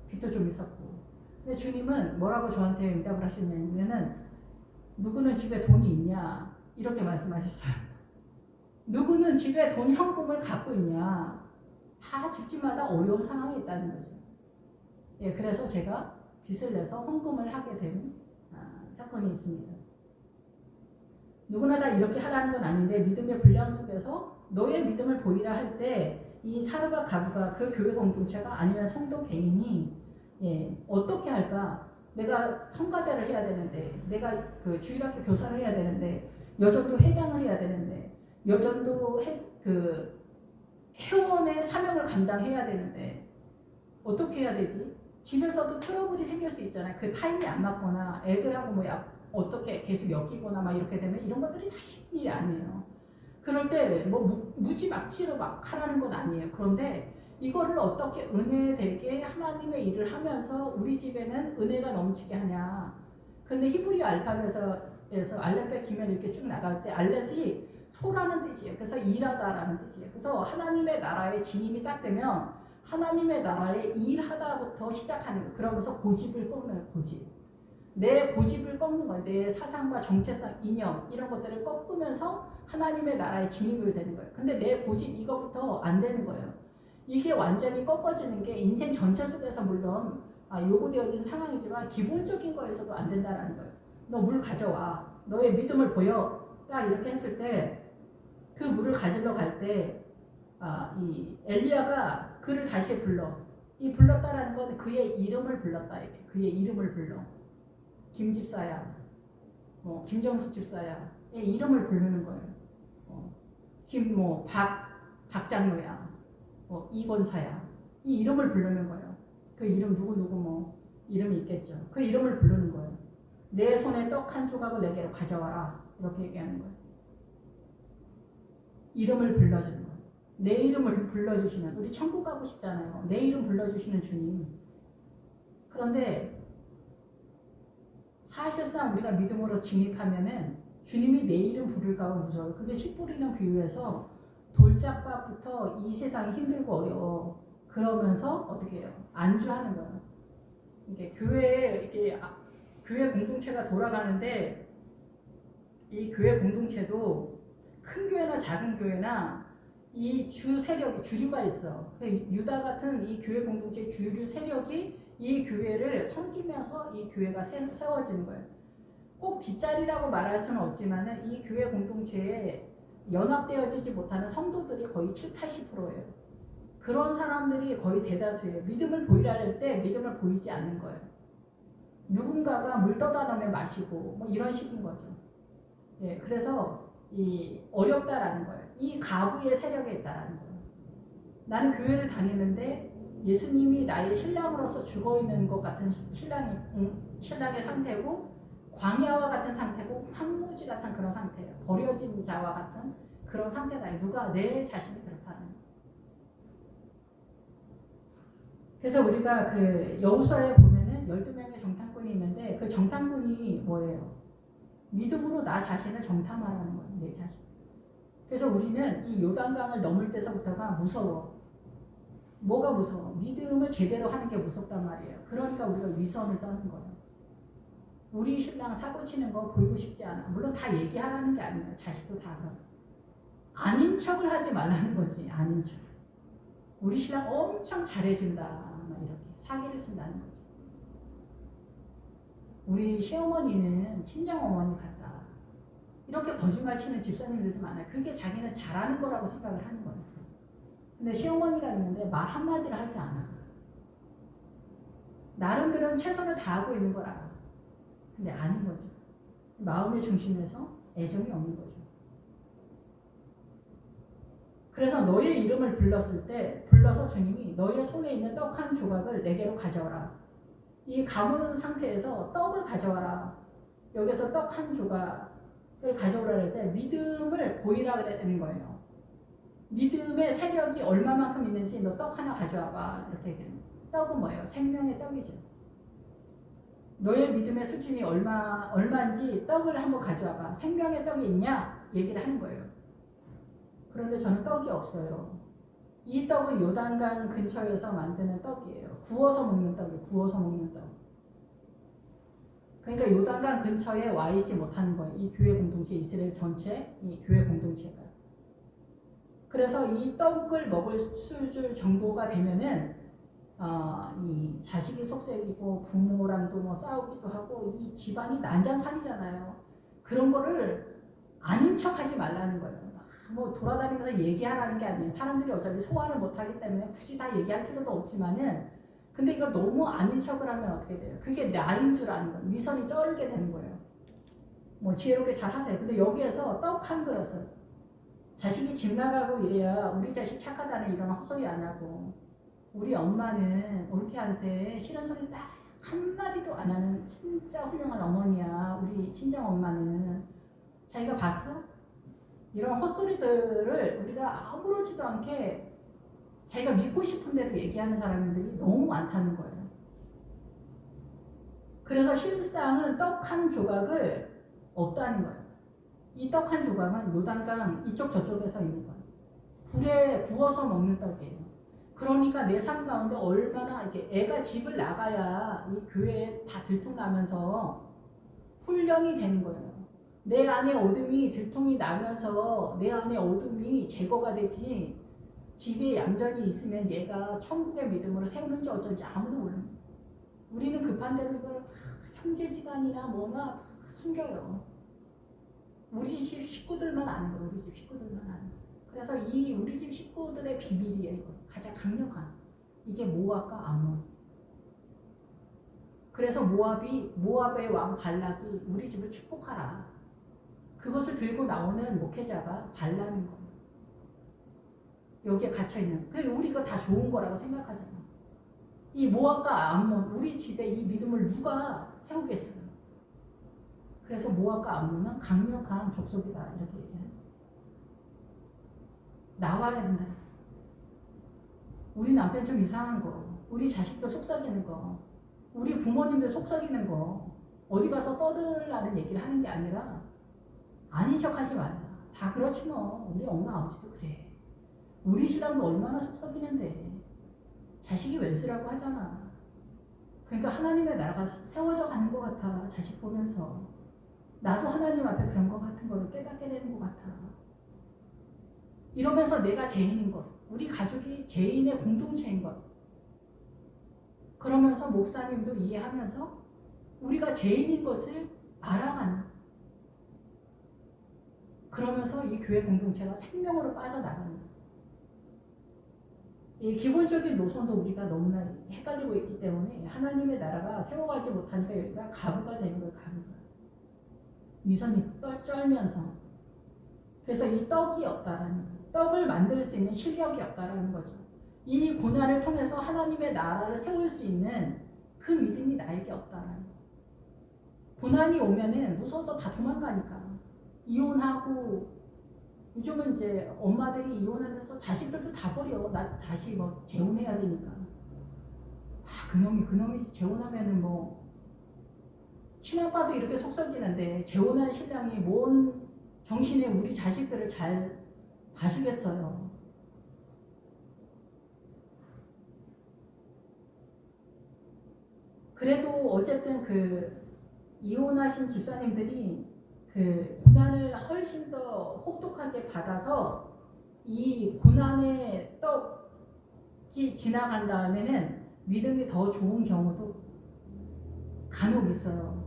빚도 좀 있었고. 근데 주님은 뭐라고 저한테 응답을 하시냐면은 누구는 집에 돈이 있냐 이렇게 말씀하셨어요. 누구는 집에 돈 현금을 갖고 있냐. 다 집집마다 어려운 상황이 있다는 거죠. 예, 그래서 제가 빚을 내서 헌금을 하게 된 사건이 있습니다. 누구나 다 이렇게 하라는 건 아닌데 믿음의 분량 속에서 너의 믿음을 보이라 할 때 이 사르밧 가부가 그 교회 공동체가 아니면 성도 개인이 어떻게 할까? 내가 성가대를 해야 되는데, 내가 그 주일학교 교사를 해야 되는데, 여전도 회장을 해야 되는데, 여전도 그 회원의 사명을 감당해야 되는데 어떻게 해야 되지? 집에서도 트러블이 생길 수 있잖아요. 그 타임이 안 맞거나 애들하고 뭐 어떻게 계속 엮이거나 막 이렇게 되면 이런 것들이 다 쉬운 일이 아니에요. 그럴 때 뭐 무지막지로 막 하라는 건 아니에요. 그런데 이거를 어떻게 은혜되게 하나님의 일을 하면서 우리 집에는 은혜가 넘치게 하냐. 근데 히브리 알파벳에서 알렛 기면 이렇게 쭉 나갈 때 알렛이 소라는 뜻이에요. 그래서 일하다라는 뜻이에요. 그래서 하나님의 나라에 진입이 딱 되면 하나님의 나라에 일하다부터 시작하는 거예요. 그러면서 고집을 꺾는 거예요. 고집. 내 고집을 꺾는 거예요. 내 사상과 정체성, 이념 이런 것들을 꺾으면서 하나님의 나라에 진입을 되는 거예요. 근데 내 고집 이거부터 안 되는 거예요. 이게 완전히 꺾어지는 게 인생 전체 속에서 물론 요구되어진 상황이지만 기본적인 거에서도 안 된다는 거예요. 너 물 가져와. 너의 믿음을 보여. 딱 이렇게 했을 때 그 물을 가지러 갈 때 이 엘리야가 그를 다시 불러. 이 불렀다라는 건 그의 이름을 불렀다. 이게. 그의 이름을 불러. 김 집사야. 김정숙 집사야. 의 이름을 부르는 거예요. 박 장로야. 이권사야. 이 이름을 부르는 거예요. 그 이름 누구 이름이 있겠죠. 그 이름을 부르는 거예요. 내 손에 떡 한 조각을 내게로 가져와라. 이렇게 얘기하는 거예요. 이름을 불러주는 거예요. 내 이름을 불러주시면 우리 천국 가고 싶잖아요. 내 이름 불러주시는 주님. 그런데 사실상 우리가 믿음으로 진입하면은 주님이 내 이름 부를까 봐 무서워요. 그게 씨 뿌리는 비유에서 돌짝밭부터 이 세상이 힘들고 어려워. 그러면서 어떻게 해요? 안주하는 거예요. 이게 교회 공동체가 돌아가는데 이 교회 공동체도 큰 교회나 작은 교회나 이 주류가 있어. 유다 같은 이 교회 공동체의 주류 세력이 이 교회를 섬기면서 이 교회가 세워지는 거예요. 꼭 뒷자리라고 말할 수는 없지만 이 교회 공동체에 연합되어지지 못하는 성도들이 거의 70-80%예요. 그런 사람들이 거의 대다수예요. 믿음을 보이라 할 때 믿음을 보이지 않는 거예요. 누군가가 물 떠다 놓으면 마시고 이런 식인 거죠. 예, 그래서 이 어렵다라는 거예요. 이 가부의 세력에 있다라는 거예요. 나는 교회를 다니는데 예수님이 나의 신랑으로서 죽어있는 것 같은 신랑의 상태고 광야와 같은 상태고 황무지 같은 그런 상태예요. 버려진 자와 같은 그런 상태다. 누가 내 자신이 그렇다는 거예요. 그래서 우리가 그 여호수아에 보면은 12명의 정탐꾼이 있는데 그 정탐꾼이 뭐예요? 믿음으로 나 자신을 정탐하라는 거예요. 내 자신. 그래서 우리는 이 요단강을 넘을 때서부터가 무서워. 뭐가 무서워? 믿음을 제대로 하는 게 무섭단 말이에요. 그러니까 우리가 위선을 떠는 거예요. 우리 신랑 사고 치는 거 보이고 싶지 않아. 물론 다 얘기하라는 게 아니에요. 자식도 다 그런. 아닌 척을 하지 말라는 거지. 아닌 척. 우리 신랑 엄청 잘해준다. 막 이렇게 사기를 친다는 거지. 우리 시어머니는 친정어머니 같다. 이렇게 거짓말 치는 집사님들도 많아요. 그게 자기는 잘하는 거라고 생각을 하는 거예요. 근데 시어머니라는 건데 말 한마디를 하지 않아. 나름대로는 최선을 다하고 있는 걸 알아. 근데 아닌 거죠. 마음의 중심에서 애정이 없는 거죠. 그래서 너의 이름을 불러서 주님이 너의 손에 있는 떡 한 조각을 내게로 가져와라. 이 가문 상태에서 떡을 가져와라. 여기서 떡 한 조각을 가져오라 할 때 믿음을 보이라 그러는 거예요. 믿음의 세력이 얼마만큼 있는지 너 떡 하나 가져와봐. 이렇게 얘기해요. 떡은 뭐예요? 생명의 떡이죠. 너의 믿음의 수준이 얼마인지 떡을 한번 가져와봐. 생명의 떡이 있냐? 얘기를 하는 거예요. 그런데 저는 떡이 없어요. 이 떡은 요단강 근처에서 만드는 떡이에요. 구워서 먹는 떡이에요. 구워서 먹는 떡. 그러니까 요단강 근처에 와 있지 못하는 거예요. 이 교회 공동체, 이스라엘 전체 이 교회 공동체가. 그래서 이 떡을 먹을 수줄 정도가 되면은 이 자식이 속색이고 부모랑도 뭐 싸우기도 하고 이 집안이 난장판이잖아요. 그런 거를 아닌 척하지 말라는 거예요. 뭐 돌아다니면서 얘기하라는 게 아니에요. 사람들이 어차피 소화를 못하기 때문에 굳이 다 얘기할 필요도 없지만은 근데 이거 너무 아닌 척을 하면 어떻게 돼요? 그게 나인 줄 아는 거예요. 위선이 쩔게 되는 거예요. 뭐 지혜롭게 잘 하세요. 근데 여기에서 떡 한 그릇을 자식이 집 나가고 이래야 우리 자식 착하다는 이런 헛소리 안 하고 우리 엄마는 올케한테 싫은 소리 딱 한마디도 안 하는 진짜 훌륭한 어머니야. 우리 친정 엄마는. 자기가 봤어? 이런 헛소리들을 우리가 아무렇지도 않게 자기가 믿고 싶은 대로 얘기하는 사람들이 너무 많다는 거예요. 그래서 실상은 떡 한 조각을 없다는 거예요. 이 떡 한 조각은 요단강 이쪽 저쪽에서 있는 거예요. 불에 구워서 먹는 떡이에요. 그러니까 내 삶 가운데 얼마나 이렇게 애가 집을 나가야 이 교회에 다 들통나면서 훈련이 되는 거예요. 내 안에 어둠이 들통이 나면서 내 안에 어둠이 제거가 되지, 집에 얌전히 있으면 얘가 천국의 믿음으로 세우는지 어쩐지 아무도 몰라요. 우리는 급한 대로 이걸 형제지간이나 뭐나 숨겨요. 우리 집 식구들만 아는 거예요. 우리 집 식구들만 아는 거예요. 그래서 이 우리 집 식구들의 비밀이에요. 이거 가장 강력한 이게 모압과 암몬. 그래서 모압의 왕 발락이 우리 집을 축복하라. 그것을 들고 나오는 목회자가 발람인 거예요. 여기에 갇혀 있는. 그 우리 이거 다 좋은 거라고 생각하잖아. 이 모압과 암몬, 우리 집에 이 믿음을 누가 세우겠어요? 그래서 모압과 암몬은 강력한 족속이다 이렇게 얘기해요. 나와야 된다. 우리 남편 좀 이상한 거, 우리 자식도 속삭이는 거, 우리 부모님들 속삭이는 거 어디 가서 떠들라는 얘기를 하는 게 아니라 아닌 척하지 말라. 다 그렇지 뭐. 우리 엄마 아버지도 그래. 우리 신랑도 얼마나 속삭이는데 자식이 왼수라고 하잖아. 그러니까 하나님의 나라가 세워져 가는 것 같아. 자식 보면서 나도 하나님 앞에 그런 것 같은 거를 깨닫게 되는 것 같아. 이러면서 내가 죄인인 것, 우리 가족이 죄인의 공동체인 것. 그러면서 목사님도 이해하면서 우리가 죄인인 것을 알아가는. 그러면서 이 교회 공동체가 생명으로 빠져나가는 거예요. 이 기본적인 노선도 우리가 너무나 헷갈리고 있기 때문에 하나님의 나라가 세워가지 못하니까 여기가 가부가 되는 거예요. 가부가. 위선이 쩔면서. 그래서 이 떡이 없다라는 거예요. 떡을 만들 수 있는 실력이 없다라는 거죠. 이 고난을 통해서 하나님의 나라를 세울 수 있는 그 믿음이 나에게 없다라는 거예요. 고난이 오면은 무서워서 다 도망가니까. 이혼하고, 요즘은 이제 엄마들이 이혼하면서 자식들도 다 버려. 나 다시 뭐 재혼해야 되니까. 그놈이지. 재혼하면은 뭐 친아빠도 이렇게 속썩이는데 재혼한 신랑이 뭔 정신에 우리 자식들을 잘 봐주겠어요. 그래도 어쨌든 그 이혼하신 집사님들이 그 고난을 훨씬 더 혹독하게 받아서 이 고난의 떡이 지나간 다음에는 믿음이 더 좋은 경우도 간혹 있어요.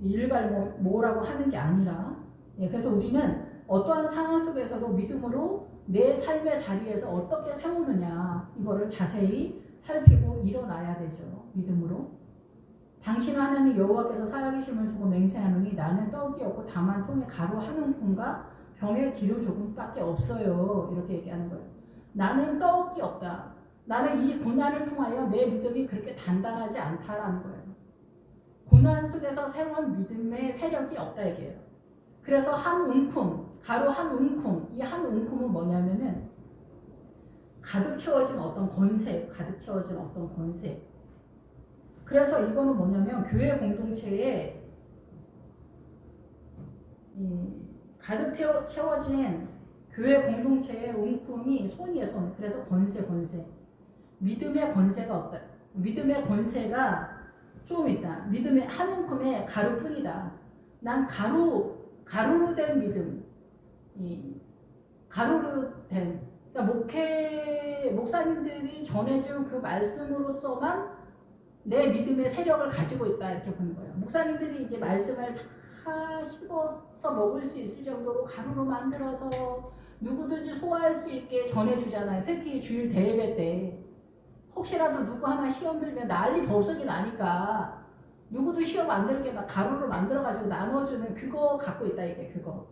일갈모라고 하는 게 아니라. 그래서 우리는 어떠한 상황 속에서도 믿음으로 내 삶의 자리에서 어떻게 세우느냐 이거를 자세히 살피고 일어나야 되죠. 믿음으로. 당신 하나님 여호와께서 살아계심을 두고 맹세하노니 나는 떡이 없고 다만 통에 가루 한 움큼과 병에 기름 조금밖에 없어요. 이렇게 얘기하는 거예요. 나는 떡이 없다. 나는 이 고난을 통하여 내 믿음이 그렇게 단단하지 않다라는 거예요. 고난 속에서 세운 믿음의 세력이 없다 얘기예요. 그래서 한 움큼, 가루 한 움큼, 이 한 움큼은 뭐냐면은 가득 채워진 어떤 권세, 가득 채워진 어떤 권세. 그래서 이거는 뭐냐면 교회 공동체에 가득 채워진 교회 공동체의 움큼이 손이에요, 손. 그래서 권세. 믿음의 권세가 없다. 믿음의 권세가 좀 있다. 믿음의 한 움큼의 가루뿐이다. 난 가루로 된 믿음, 가루로 된, 그러니까 목사님들이 전해준 그 말씀으로서만 내 믿음의 세력을 가지고 있다 이렇게 보는 거예요. 목사님들이 이제 말씀을 다 씹어서 먹을 수 있을 정도로 가루로 만들어서 누구든지 소화할 수 있게 전해주잖아요. 특히 주일 대예배 때 혹시라도 누구 하나 시험 들면 난리 법석이 나니까 누구도 시험 안 들게 막 가루로 만들어가지고 나눠주는 그거 갖고 있다 이게 그거.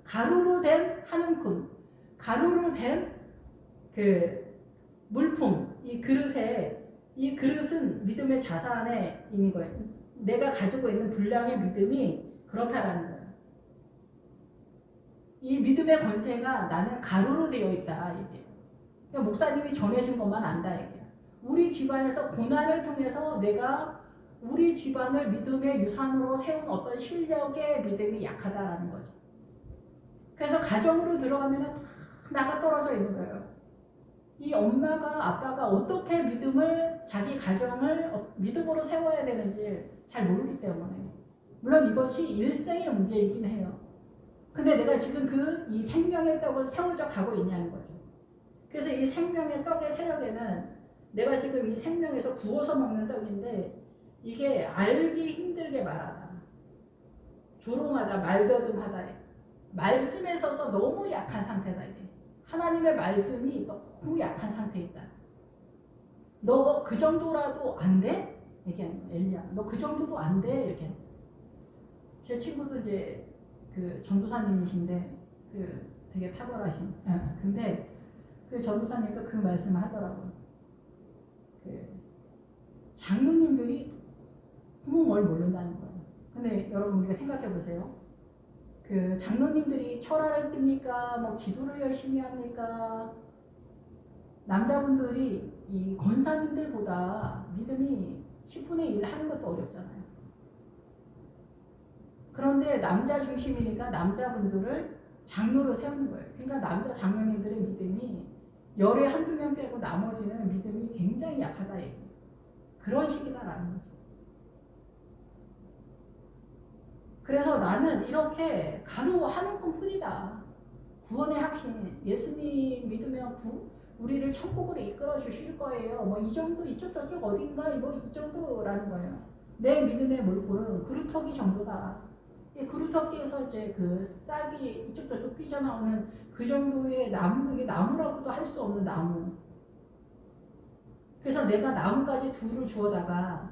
가루로 된 한 움큼, 가루로 된 그 물품, 이 그릇에, 이 그릇은 믿음의 자산에 있는 거예요. 내가 가지고 있는 분량의 믿음이 그렇다라는 거예요. 이 믿음의 권세가 나는 가루로 되어 있다. 이게. 그러니까 목사님이 전해준 것만 안다. 이게. 우리 집안에서 고난을 통해서 내가 우리 집안을 믿음의 유산으로 세운 어떤 실력의 믿음이 약하다라는 거죠. 그래서 가정으로 들어가면 나가 떨어져 있는 거예요. 이 엄마가 아빠가 어떻게 믿음을 자기 가정을 믿음으로 세워야 되는지 잘 모르기 때문에 물론 이것이 일생의 문제이긴 해요. 근데 내가 지금 이 생명의 떡을 세워져 가고 있냐는 거죠. 그래서 이 생명의 떡의 세력에는 내가 지금 이 생명에서 구워서 먹는 떡인데 이게 알기 힘들게 말하다, 조롱하다, 말더듬하다, 말씀에 있어서 너무 약한 상태다. 이게 하나님의 말씀이 너무 약한 상태에 있다. 너 그 정도라도 안 돼? 얘기하는 거야. 엘리야, 너 그 정도도 안 돼? 이렇게. 제 친구도 이제 그 전도사님이신데 되게 탁월하신. 근데 그 전도사님도 그 말씀을 하더라고요. 그 장로님들이 너무 뭘 모른다는 거예요. 근데 여러분 우리가 생각해 보세요. 그 장로님들이 철화를 띱니까? 뭐 기도를 열심히 합니까? 남자분들이 이 권사님들보다 믿음이 10분의 1 하는 것도 어렵잖아요. 그런데 남자 중심이니까 남자분들을 장로로 세우는 거예요. 그러니까 남자 장로님들의 믿음이 열에 한두 명 빼고 나머지는 믿음이 굉장히 약하다. 그런 식이다라는 거죠. 그래서 나는 이렇게 가루 한 움큼뿐이다. 구원의 확신, 예수님 믿으면 우리를 천국으로 이끌어 주실 거예요. 뭐 이 정도, 이쪽 저쪽 어딘가 뭐 이 정도라는 거예요. 내 믿음의 물꼬는 그루터기 정도다. 이 그루터기에서 이제 그 싹이 이쪽 저쪽 삐져나오는 그 정도의 나무, 이게 나무라고도 할 수 없는 나무. 그래서 내가 나뭇가지 둘을 주워다가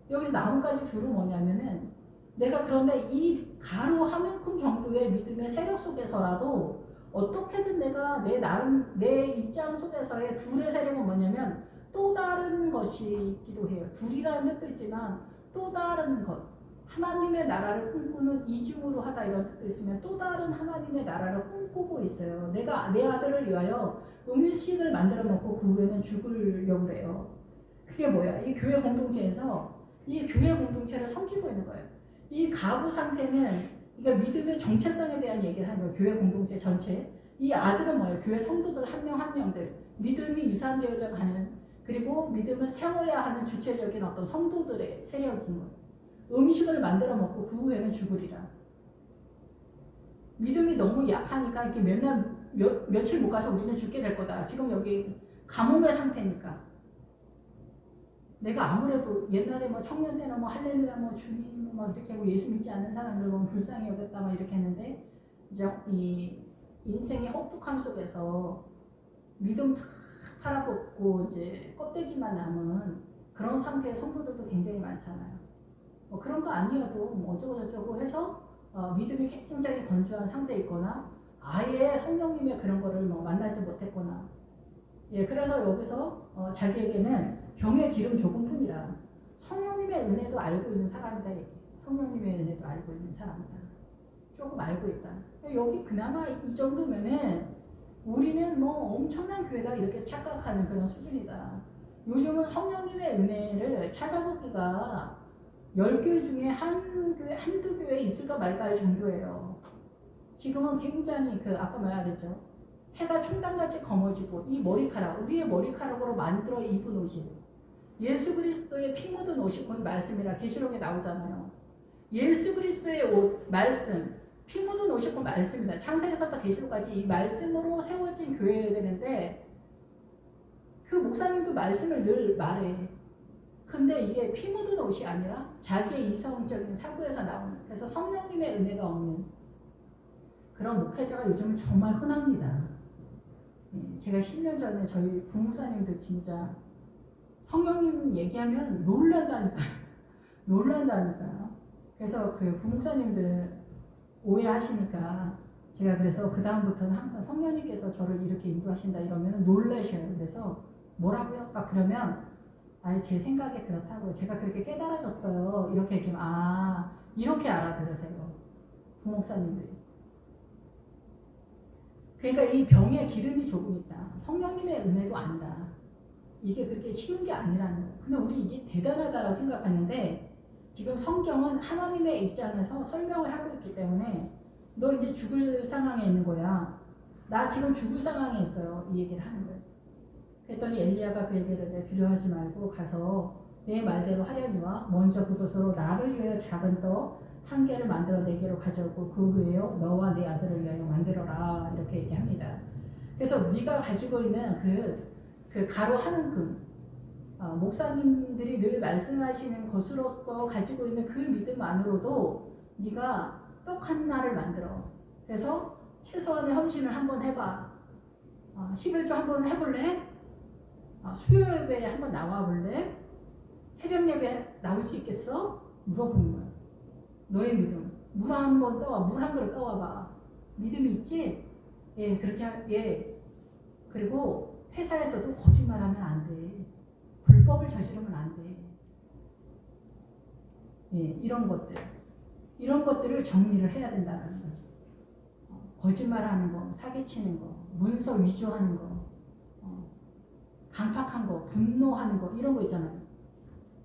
여기서 나뭇가지 둘은 뭐냐면은 내가 그런데 이 가루 한 움큼 정도의 믿음의 세력 속에서라도 어떻게든 내가 내 입장 속에서의 둘의 세력은 뭐냐면 또 다른 것이 있기도 해요. 둘이라는 뜻도 있지만 또 다른 것. 하나님의 나라를 꿈꾸는 이중으로 하다 이런 뜻도 있으면 또 다른 하나님의 나라를 꿈꾸고 있어요. 내가 내 아들을 위하여 음식을 만들어 놓고 그 후에는 죽으려고 해요. 그게 뭐야? 이 교회 공동체에서 이 교회 공동체를 섬기고 있는 거예요. 이 가부 상태는 그러니까 믿음의 정체성에 대한 얘기를 하는 거예요. 교회 공동체 전체. 이 아들은 뭐예요? 교회 성도들 한 명 한 명들. 믿음이 유산되어져 가는 그리고 믿음을 세워야 하는 주체적인 어떤 성도들의 세력인 거예요. 음식을 만들어 먹고 그 후에는 죽으리라. 믿음이 너무 약하니까 이렇게 며칠 못 가서 우리는 죽게 될 거다. 지금 여기 가뭄의 상태니까. 내가 아무래도 옛날에 뭐 청년 때는 뭐 할렐루야 뭐 주님 뭐 이렇게 하고 예수 믿지 않는 사람들 보면 불쌍히 여겼다 막 이렇게 했는데 이제 이 인생의 혹독함 속에서 믿음 다 팔아먹고 이제 껍데기만 남은 그런 상태의 성도들도 굉장히 많잖아요. 뭐 그런 거 아니어도 뭐 어쩌고 저쩌고 해서 믿음이 굉장히 건조한 상태에 있거나 아예 성령님의 그런 거를 뭐 만나지 못했거나 예 그래서 여기서 자기에게는 병의 기름 조금뿐이라 성령님의 은혜도 알고 있는 사람이다. 성령님의 은혜도 알고 있는 사람이다. 조금 알고 있다. 여기 그나마 이 정도면은 우리는 뭐 엄청난 교회다 이렇게 착각하는 그런 수준이다. 요즘은 성령님의 은혜를 찾아보기가 10교회 중에 한두 교회 있을까 말까 할 정도예요. 지금은 굉장히 아까 말했죠. 해가 총단같이 검어지고 이 머리카락, 우리의 머리카락으로 만들어 입은 옷이 예수 그리스도의 피 묻은 옷이 곧 말씀이라 계시록에 나오잖아요. 예수 그리스도의 옷, 말씀, 피 묻은 옷이 곧 말씀이다. 창세기서부터 계시록까지 이 말씀으로 세워진 교회여야 되는데 그 목사님도 말씀을 늘 말해. 근데 이게 피 묻은 옷이 아니라 자기의 이성적인 사고에서 나오는 그래서 성령님의 은혜가 없는 그런 목회자가 요즘 정말 흔합니다. 제가 10년 전에 저희 부목사님들 진짜 성령님 얘기하면 놀란다니까요. 놀란다니까요. 그래서 그 부목사님들 오해하시니까 제가 그래서 그 다음부터는 항상 성령님께서 저를 이렇게 인도하신다 이러면 놀라셔요. 그래서 뭐라고요? 막 그러면 아니 제 생각에 그렇다고 제가 그렇게 깨달아졌어요. 이렇게 얘기하면 이렇게 알아들으세요. 부목사님들이. 그러니까 이 병에 기름이 조금 있다. 성령님의 은혜도 안다. 이게 그렇게 쉬운 게 아니라는 거예요. 근데 우리 이게 대단하다고 생각하는데 지금 성경은 하나님의 입장에서 설명을 하고 있기 때문에 너 이제 죽을 상황에 있는 거야. 나 지금 죽을 상황에 있어요. 이 얘기를 하는 거예요. 그랬더니 엘리야가 그 얘기를 해 두려워하지 말고 가서 내 말대로 하려니와 먼저 그곳으로 나를 위하여 작은 떡 한 개를 만들어 내게로 가져오고 그 후에 너와 네 아들을 위하여 만들어라 이렇게 얘기합니다. 그래서 네가 가지고 있는 그 가로 하는 금 목사님들이 늘 말씀하시는 것으로서 가지고 있는 그 믿음만으로도 네가 떡 하나를 만들어. 그래서 최소한의 헌신을 한번 해봐. 11조 한번 해볼래? 수요 예배에 한번 나와볼래? 새벽 예배 나올 수 있겠어? 물어보는 거야. 너의 믿음. 물 한 번 떠와. 물 한 그릇 떠와봐. 믿음이 있지? 예, 그렇게 예. 그리고 회사에서도 거짓말하면 안 돼. 불법을 저지르면 안 돼. 예, 이런 것들을 정리를 해야 된다는 거죠. 거짓말하는 거, 사기치는 거, 문서 위조하는 거, 강팍한 거, 분노하는 거 이런 거 있잖아요.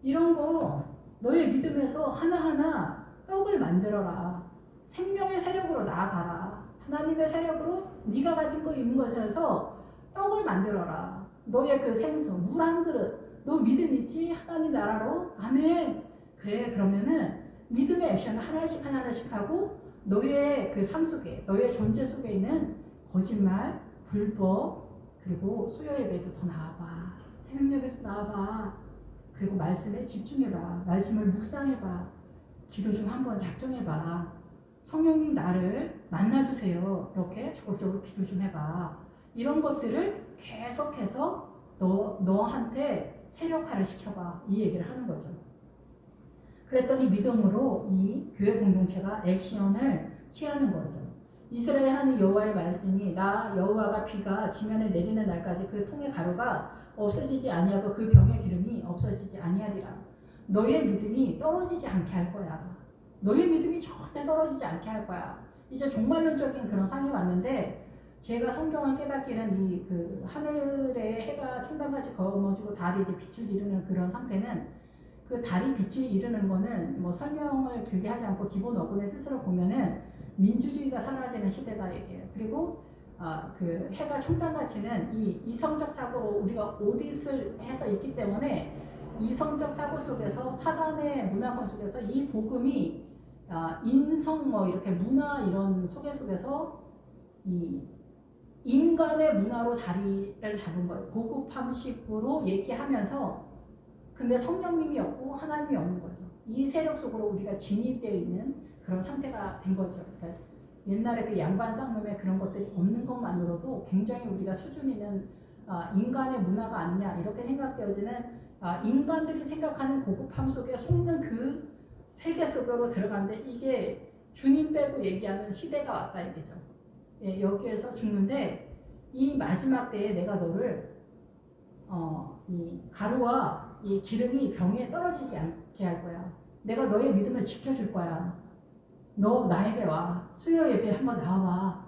이런 거 너의 믿음에서 하나하나 떡을 만들어라. 생명의 세력으로 나아가라. 하나님의 세력으로 네가 가진 거 있는 것에서 떡을 만들어라. 너의 그 생수, 물 한 그릇. 너 믿음 있지? 하나님 나라로? 아멘. 그래, 그러면은 믿음의 액션을 하나씩 하고 너의 그 삶 속에, 너의 존재 속에 있는 거짓말, 불법, 그리고 수요 예배도 더 나와봐. 새벽 예배도 나와봐. 그리고 말씀에 집중해봐. 말씀을 묵상해봐. 기도 좀 한번 작정해봐. 성령님 나를 만나주세요. 이렇게 적극적으로 기도 좀 해봐. 이런 것들을 계속해서 너한테 세력화를 시켜봐. 이 얘기를 하는 거죠. 그랬더니 믿음으로 이 교회 공동체가 액션을 취하는 거죠. 이스라엘 하나님 여호와의 말씀이 나 여호와가 비가 지면에 내리는 날까지 그 통의 가루가 없어지지 아니하고 그 병의 기름이 없어지지 아니하리라. 너의 믿음이 떨어지지 않게 할 거야. 너의 믿음이 절대 떨어지지 않게 할 거야. 이제 종말론적인 그런 상황이 왔는데 제가 성경을 깨닫기는 이 그 하늘에 해가 총단같이 거머쥐고 달이 이제 빛을 이루는 그런 상태는 그 달이 빛을 이루는 거는 뭐 설명을 길게 하지 않고 기본 어근의 뜻으로 보면은 민주주의가 사라지는 시대다 얘기예요. 그리고 그 해가 총단같이는 이 이성적 사고로 우리가 오딧을 해서 있기 때문에 이성적 사고 속에서 사단의 문화권 속에서 이 복음이 인성 뭐 이렇게 문화 이런 속에서 이 인간의 문화로 자리를 잡은 거예요. 고급함식으로 얘기하면서 근데 성령님이 없고 하나님이 없는 거죠. 이 세력 속으로 우리가 진입되어 있는 그런 상태가 된 거죠. 그러니까 옛날에 그 양반 쌍놈의 그런 것들이 없는 것만으로도 굉장히 우리가 수준 있는 인간의 문화가 아니냐 이렇게 생각되어지는 인간들이 생각하는 고급함 속에 속는 그 세계 속으로 들어가는데 이게 주님 빼고 얘기하는 시대가 왔다 이거죠. 예, 여기에서 죽는데 이 마지막 때에 내가 너를 이 가루와 이 기름이 병에 떨어지지 않게 할 거야. 내가 너의 믿음을 지켜줄 거야. 너 나에게 와. 수요 예배 한번 나와봐.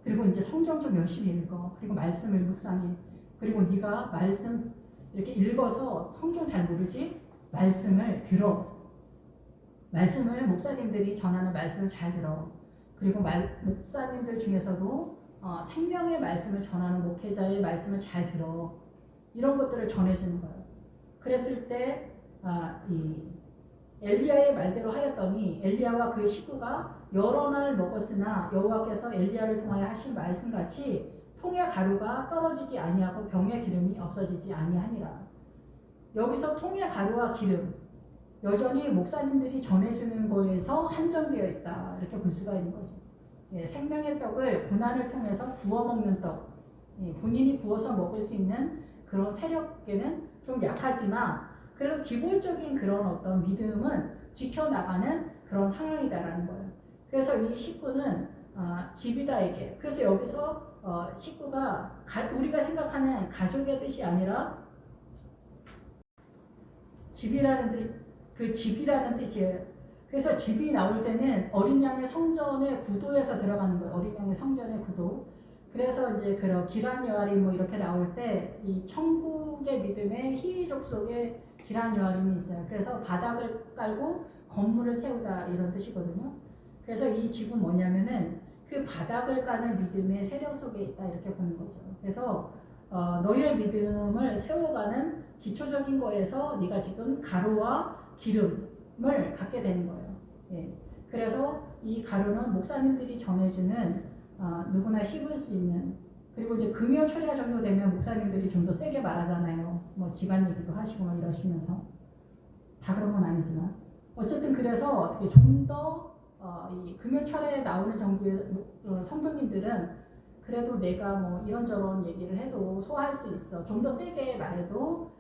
그리고 이제 성경 좀 열심히 읽어. 그리고 말씀을 묵상해. 그리고 네가 말씀 이렇게 읽어서 성경 잘 모르지? 말씀을 들어. 말씀을 목사님들이 전하는 말씀을 잘 들어. 그리고 목사님들 중에서도 생명의 말씀을 전하는 목회자의 말씀을 잘 들어. 이런 것들을 전해주는 거예요. 그랬을 때 이 엘리야의 말대로 하였더니 엘리야와 그 식구가 여러 날 먹었으나 여호와께서 엘리야를 통하여 하신 말씀같이 통의 가루가 떨어지지 아니하고 병의 기름이 없어지지 아니하니라. 여기서 통의 가루와 기름 여전히 목사님들이 전해주는 거에서 한정되어 있다 이렇게 볼 수가 있는 거죠. 예, 생명의 떡을 고난을 통해서 구워 먹는 떡, 본인이 구워서 먹을 수 있는 그런 세력에는 좀 약하지만 그래도 기본적인 그런 어떤 믿음은 지켜나가는 그런 상황이다라는 거예요. 그래서 이 식구는 집이다 이게. 그래서 여기서 식구가 우리가 생각하는 가족의 뜻이 아니라 집이라는 뜻, 그 집이라는 뜻이에요. 그래서 집이 나올 때는 어린 양의 성전의 구도에서 들어가는 거예요. 어린 양의 성전의 구도. 그래서 이제 그런 기란 여아림 뭐 이렇게 나올 때 이 천국의 믿음의 희족 속에 기란 여아림이 있어요. 그래서 바닥을 깔고 건물을 세우다 이런 뜻이거든요. 그래서 이 집은 뭐냐면은 그 바닥을 까는 믿음의 세력 속에 있다 이렇게 보는 거죠. 그래서 너희의 믿음을 세워가는 기초적인 거에서 네가 지금 가루와 기름을 갖게 되는 거예요. 예. 그래서 이 가루는 목사님들이 전해주는 누구나 씹을 수 있는, 그리고 이제 금요 철야 정도 되면 목사님들이 좀 더 세게 말하잖아요. 뭐 집안 얘기도 하시고 막 이러시면서. 다 그런 건 아니지만 어쨌든 그래서 어떻게 좀 더 이 금요 철야에 나오는 정도의 성도님들은 그래도 내가 뭐 이런저런 얘기를 해도 소화할 수 있어. 좀 더 세게 말해도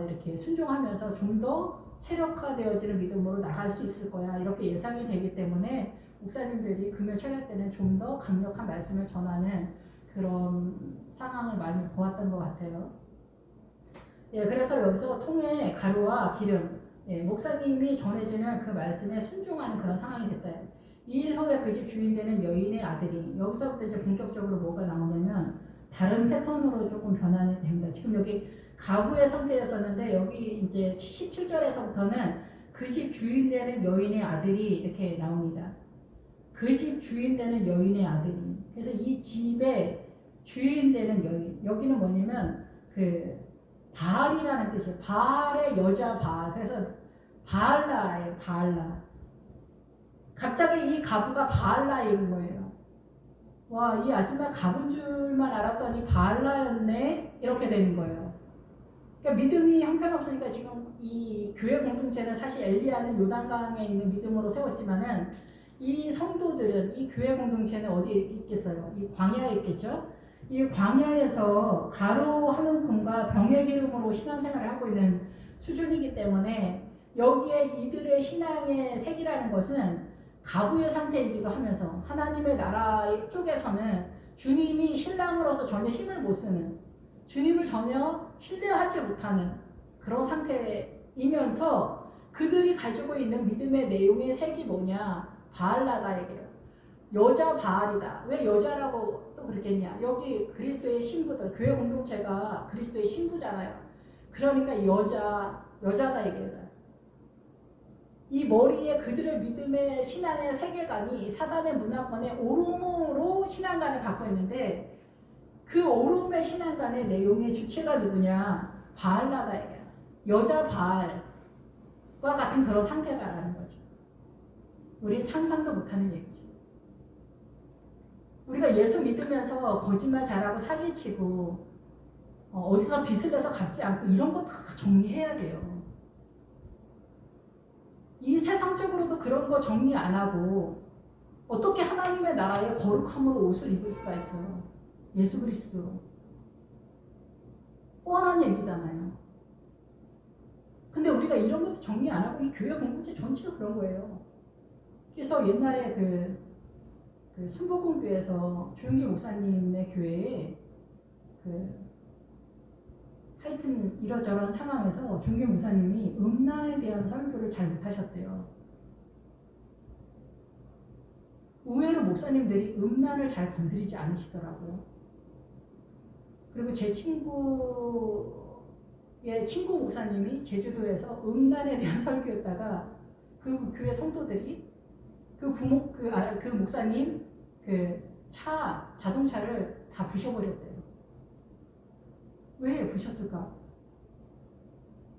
이렇게 순종하면서 좀 더 세력화되어지는 믿음으로 나갈 수 있을 거야. 이렇게 예상이 되기 때문에 목사님들이 금요 철야 때는 좀 더 강력한 말씀을 전하는 그런 상황을 많이 보았던 것 같아요. 예, 그래서 여기서 통에 가루와 기름, 예, 목사님이 전해주는 그 말씀에 순종하는 그런 상황이 됐다. 이 일 후에 그 집 주인 되는 여인의 아들이, 여기서부터 이제 본격적으로 뭐가 나오냐면 다른 패턴으로 조금 변환이 됩니다. 지금 여기 가부의 상태였었는데 여기 이제 17절에서부터는 그 집 주인 되는 여인의 아들이 이렇게 나옵니다. 그 집 주인 되는 여인의 아들이. 그래서 이 집의 주인 되는 여인. 여기는 뭐냐면 그 바알이라는 뜻이에요. 바알의 여자 바알. 그래서 바알라예요. 바알라. 갑자기 이 가부가 바알라인 거예요. 와, 이 아줌마 가부인 줄만 알았더니 바알라였네? 이렇게 되는 거예요. 그러니까 믿음이 형편없으니까 지금 이 교회 공동체는 사실 엘리야는 요단강에 있는 믿음으로 세웠지만은 이 성도들은, 이 교회 공동체는 어디에 있겠어요? 이 광야에 있겠죠? 이 광야에서 가루 한 움큼과 병의 기름으로 신앙생활을 하고 있는 수준이기 때문에 여기에 이들의 신앙의 색이라는 것은 가부의 상태이기도 하면서 하나님의 나라 쪽에서는 주님이 신랑으로서 전혀 힘을 못 쓰는, 주님을 전혀 신뢰하지 못하는 그런 상태이면서 그들이 가지고 있는 믿음의 내용의 색이 뭐냐? 바알라다 얘기해요. 여자 바알이다. 왜 여자라고 또 그러겠냐? 여기 그리스도의 신부들, 교회 공동체가 그리스도의 신부잖아요. 그러니까 여자다 얘기해요. 이 머리에 그들의 믿음의 신앙의 세계관이 사단의 문화권의 오름으로 신앙관을 갖고 있는데 그 오름의 신앙관의 내용의 주체가 누구냐? 바알라다 얘기해요. 여자 바알과 같은 그런 상태다라는 거죠. 우리 상상도 못하는 얘기죠. 우리가 예수 믿으면서 거짓말 잘하고 사기치고 어디서 빚을 내서 갚지 않고 이런 거 다 정리해야 돼요. 이 세상적으로도 그런 거 정리 안 하고 어떻게 하나님의 나라의 거룩함으로 옷을 입을 수가 있어요. 예수 그리스도. 뻔한 얘기잖아요. 근데 우리가 이런 것도 정리 안 하고 이 교회 공동체 전체가 그런 거예요. 그래서 옛날에 그 순복음교회에서 조용기 목사님의 교회에 하여튼 이러저런 상황에서 조용기 목사님이 음란에 대한 설교를 잘 못하셨대요. 의외로 목사님들이 음란을 잘 건드리지 않으시더라고요. 그리고 제 친구의 친구 목사님이 제주도에서 음란에 대한 설교했다가 그 교회 성도들이 그 목사님 자동차를 다 부셔버렸대요. 왜 부셨을까?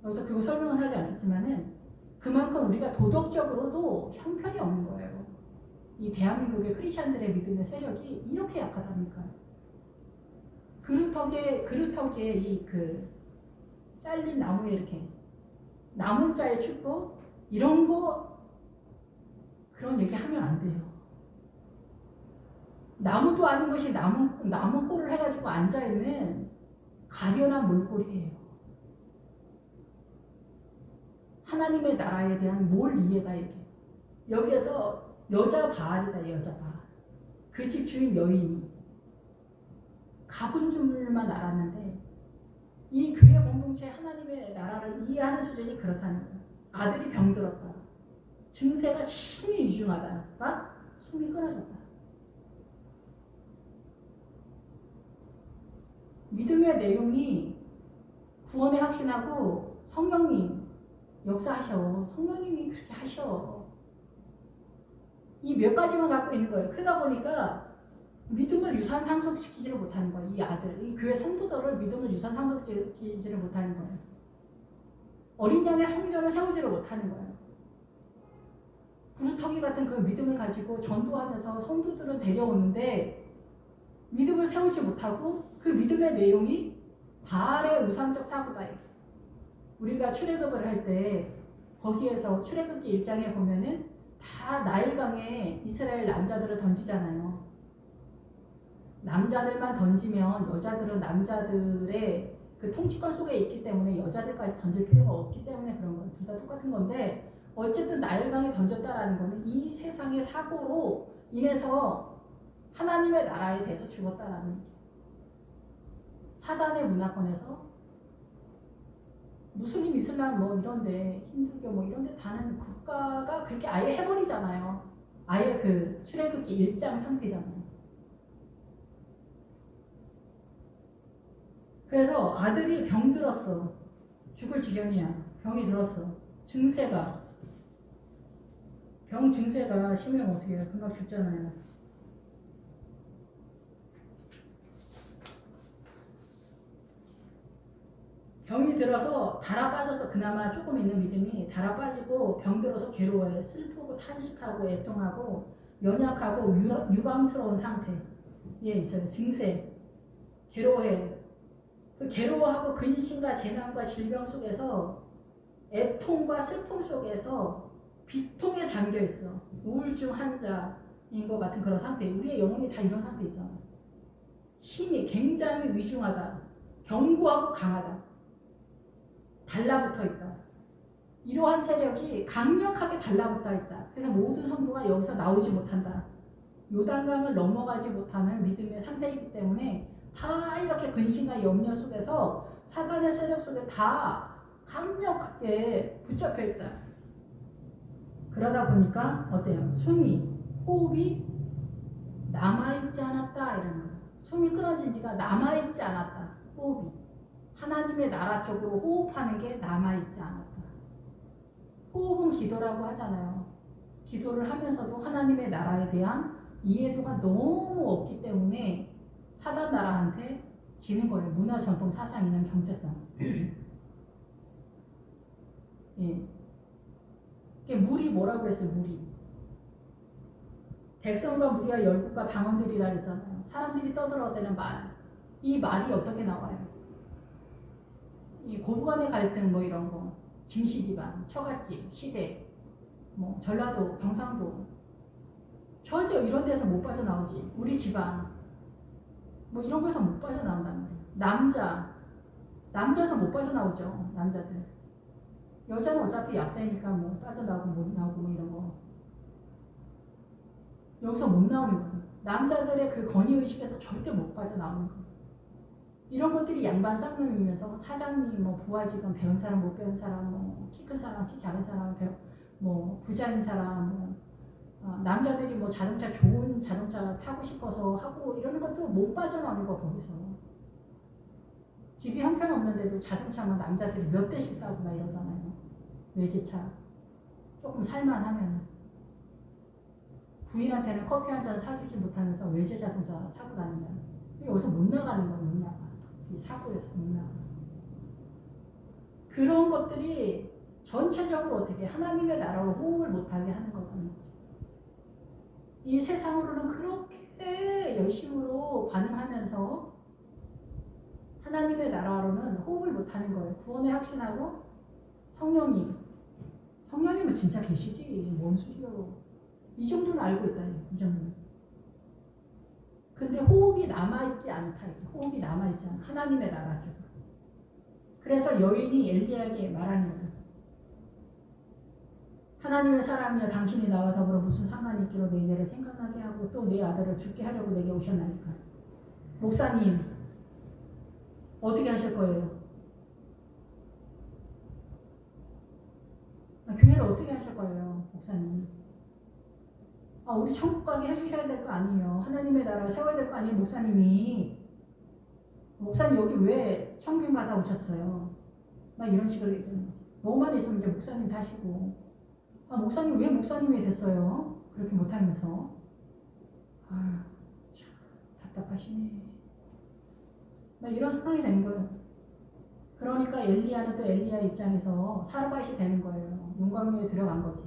그래서 그거 설명을 하지 않겠지만은 그만큼 우리가 도덕적으로도 형편이 없는 거예요. 이 대한민국의 크리스찬들의 믿음의 세력이 이렇게 약하다니까. 그루터기에 이 잘린 나무에 이렇게 나무자의 축복 이런 거 그런 얘기 하면 안 돼요. 나무도 아닌 것이 나무 꼴을 해가지고 앉아있는 가련한 물꼬리예요. 하나님의 나라에 대한 몰 이해다 이게. 여기에서 여자 바알이다. 여자 바알. 그 집 주인 여인이 가본 줄만 알았는데 이 교회 공동체 하나님의 나라를 이해하는 수준이 그렇다는 거예요. 아들이 병들었다. 증세가 심히 위중하다가 숨이 끊어졌다. 믿음의 내용이 구원에 확신하고 성령님 역사하셔. 성령님이 그렇게 하셔. 이 몇 가지만 갖고 있는 거예요. 그러다 보니까 믿음을 유산 상속시키지를 못하는 거예요. 이 아들, 이 교회 성도들을 믿음을 유산 상속시키지를 못하는 거예요. 어린 양의 성전을 세우지를 못하는 거예요. 구루터기 같은 그 믿음을 가지고 전도하면서 성도들은 데려오는데 믿음을 세우지 못하고 그 믿음의 내용이 바알의 우상적 사고다. 우리가 출애굽을 할 때 거기에서 출애굽기 1장에 보면은 다 나일강에 이스라엘 남자들을 던지잖아요. 남자들만 던지면 여자들은 남자들의 그 통치권 속에 있기 때문에 여자들까지 던질 필요가 없기 때문에 그런 거예요. 둘 다 똑같은 건데 어쨌든 나일강에 던졌다라는 거는 이 세상의 사고로 인해서 하나님의 나라에 대해서 죽었다라는 얘기예요. 사단의 문화권에서 무슬림, 이슬람 뭐 이런데 힌두교 뭐 이런데 다는 국가가 그렇게 아예 해버리잖아요. 아예 그 출애굽기 1장 상태잖아요. 그래서 아들이 병들었어. 죽을 지경이야. 병이 들었어. 증세가 병 증세가 심하면 어떻게 해요? 금방 죽잖아요. 병이 들어서 달아 빠져서 그나마 조금 있는 믿음이 달아 빠지고 병 들어서 괴로워해. 슬프고 탄식하고 애통하고 연약하고 유감스러운 상태에 있어요. 증세. 괴로워해. 그 괴로워하고 근심과 재난과 질병 속에서 애통과 슬픔 속에서 비통에 잠겨 있어. 우울증 환자인 것 같은 그런 상태. 우리의 영혼이 다 이런 상태 있잖아. 힘이 굉장히 위중하다. 견고하고 강하다. 달라붙어 있다. 이러한 세력이 강력하게 달라붙어 있다. 그래서 모든 성도가 여기서 나오지 못한다. 요단강을 넘어가지 못하는 믿음의 상태이기 때문에 다 이렇게 근심과 염려 속에서 사단의 세력 속에 다 강력하게 붙잡혀 있다. 그러다 보니까 어때요? 호흡이 남아있지 않았다 이런 거예요. 숨이 끊어진 지가 남아있지 않았다. 호흡이 하나님의 나라 쪽으로 호흡하는 게 남아있지 않았다. 호흡은 기도라고 하잖아요. 기도를 하면서도 하나님의 나라에 대한 이해도가 너무 없기 때문에 사단 나라한테 지는 거예요. 문화, 전통, 사상, 이념, 정체성. 예. 물이 뭐라고 그랬어요? 물이. 백성과 무리와 열국과 방언들이라 그랬잖아요. 사람들이 떠들어대는 말. 이 말이 어떻게 나와요? 이 고부간의 갈등 뭐 이런 거. 김씨 집안, 처갓집, 시댁, 뭐 전라도, 경상도. 절대 이런 데서 못 빠져나오지. 우리 집안. 뭐 이런 거에서 못 빠져나온단 말이에요. 남자에서 못 빠져나오죠. 남자들. 여자는 어차피 약세니까 뭐 빠져나오고 못 나오고 뭐 이런 거. 여기서 못 나오는 거예요. 남자들의 그 권위의식에서 절대 못 빠져나오는 거예요. 이런 것들이 양반 쌍놈이면서 사장님, 뭐 부하직원, 배운 사람, 못 배운 사람, 뭐 키 큰 사람, 키 작은 사람, 뭐 부자인 사람, 남자들이 뭐 좋은 자동차 타고 싶어서 하고 이러는 것도 못 빠져나오는 거 거기서. 집이 형편없는데도 자동차만 남자들이 몇 대씩 사고 막 이러잖아요. 외제차. 조금 살만하면. 부인한테는 커피 한 잔 사주지 못하면서 외제 자동차 사고 다니면 여기서 못 나가는 거야. 못 나가. 이 사고에서 못 나가. 그런 것들이 전체적으로 어떻게 하나님의 나라로 호흡을 못하게 하는 거거든요. 이 세상으로는 그렇게 열심으로 반응하면서 하나님의 나라로는 호흡을 못하는 거예요. 구원에 확신하고 성령님은 진짜 계시지. 뭔 소리요. 이 정도는 알고 있다. 이 정도는. 근데 호흡이 남아있지 않다. 호흡이 남아있지 않아. 하나님의 나라 쪽으로. 그래서 여인이 엘리야에게 말하는 거예요. 하나님의 사람이여 당신이 나와 더불어 무슨 상관이 있기로 내 죄를 생각나게 하고 또 내 아들을 죽게 하려고 내게 오셨나니까. 목사님 어떻게 하실 거예요? 교회를 어떻게 하실 거예요, 목사님? 우리 천국 가게 해주셔야 될 거 아니에요. 하나님의 나라 세워야 될 거 아니에요, 목사님이. 목사님 여기 왜 청빙 받아 오셨어요? 막 이런 식으로 얘기하는 거죠. 뭐만 있으면 이제 목사님 다시고. 목사님 왜 목사님이 됐어요? 그렇게 못하면서. 참 답답하시네. 막 이런 상황이 되는 거예요. 그러니까 엘리야는 또 엘리야 입장에서 사르밧이 되는 거예요. 용광로에 들어간 거지.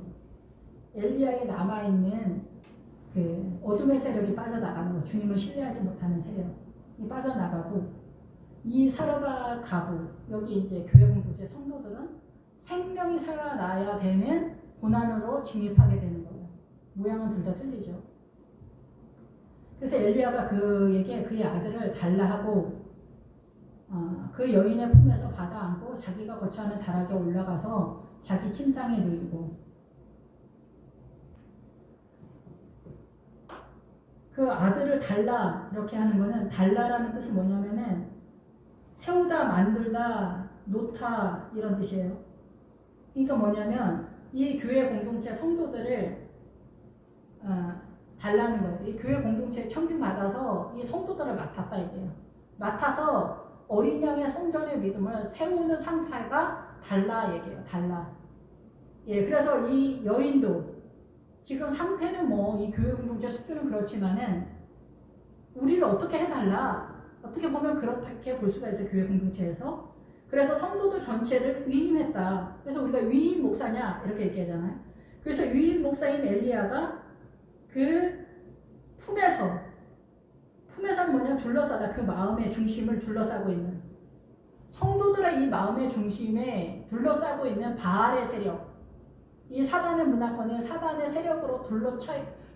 엘리야에 남아있는 그 어둠의 세력이 빠져나가는 거, 주님을 신뢰하지 못하는 세력이 빠져나가고, 이 사르밧 가부, 여기 이제 교회 공동체 성도들은 생명이 살아나야 되는 고난으로 진입하게 되는 거예요. 모양은 둘 다 틀리죠. 그래서 엘리야가 그에게 그의 아들을 달라 하고, 그 여인의 품에서 받아 안고 자기가 거처하는 다락에 올라가서 자기 침상에 누이고, 그 아들을 달라 이렇게 하는 거는, 달라라는 뜻은 뭐냐면은 세우다, 만들다, 놓다 이런 뜻이에요. 그러니까 뭐냐면 이 교회 공동체 성도들을 달라는 거예요. 이 교회 공동체에 청빙 받아서 이 성도들을 맡았다 이게요. 맡아서 어린 양의 성전의 믿음을 세우는 상태가 달라 얘기예요. 달라. 예, 그래서 이 여인도 지금 상태는 뭐 이 교회 공동체 수준은 그렇지만은 우리를 어떻게 해달라. 어떻게 보면 그렇게 볼 수가 있어요. 교회 공동체에서. 그래서 성도들 전체를 위임했다. 그래서 우리가 위임 목사냐 이렇게 얘기하잖아요. 그래서 위임 목사인 엘리야가 그 품에서는 뭐냐, 둘러싸다. 그 마음의 중심을 둘러싸고 있는, 성도들의 이 마음의 중심에 둘러싸고 있는 바알의 세력, 이 사단의 문화권의 사단의 세력으로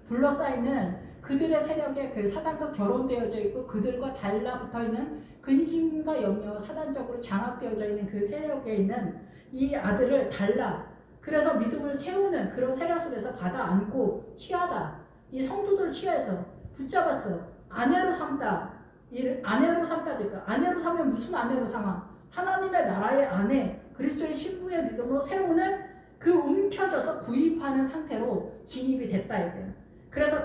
둘러싸이는 그들의 세력에 그 사단과 결혼되어져 있고 그들과 달라붙어 있는 근심과 염려, 사단적으로 장악되어져 있는 그 세력에 있는 이 아들을 달라. 그래서 믿음을 세우는 그런 세력 속에서 받아 안고 취하다. 이 성도들을 취해서 붙잡았어. 아내로 삼다. 아내로 삼다 될까? 아내로 삼면 무슨 아내로 삼아? 하나님의 나라의 아내, 그리스도의 신부의 믿음으로 세우는 그 움켜져서 구입하는 상태로 진입이 됐다 이거예요. 그래서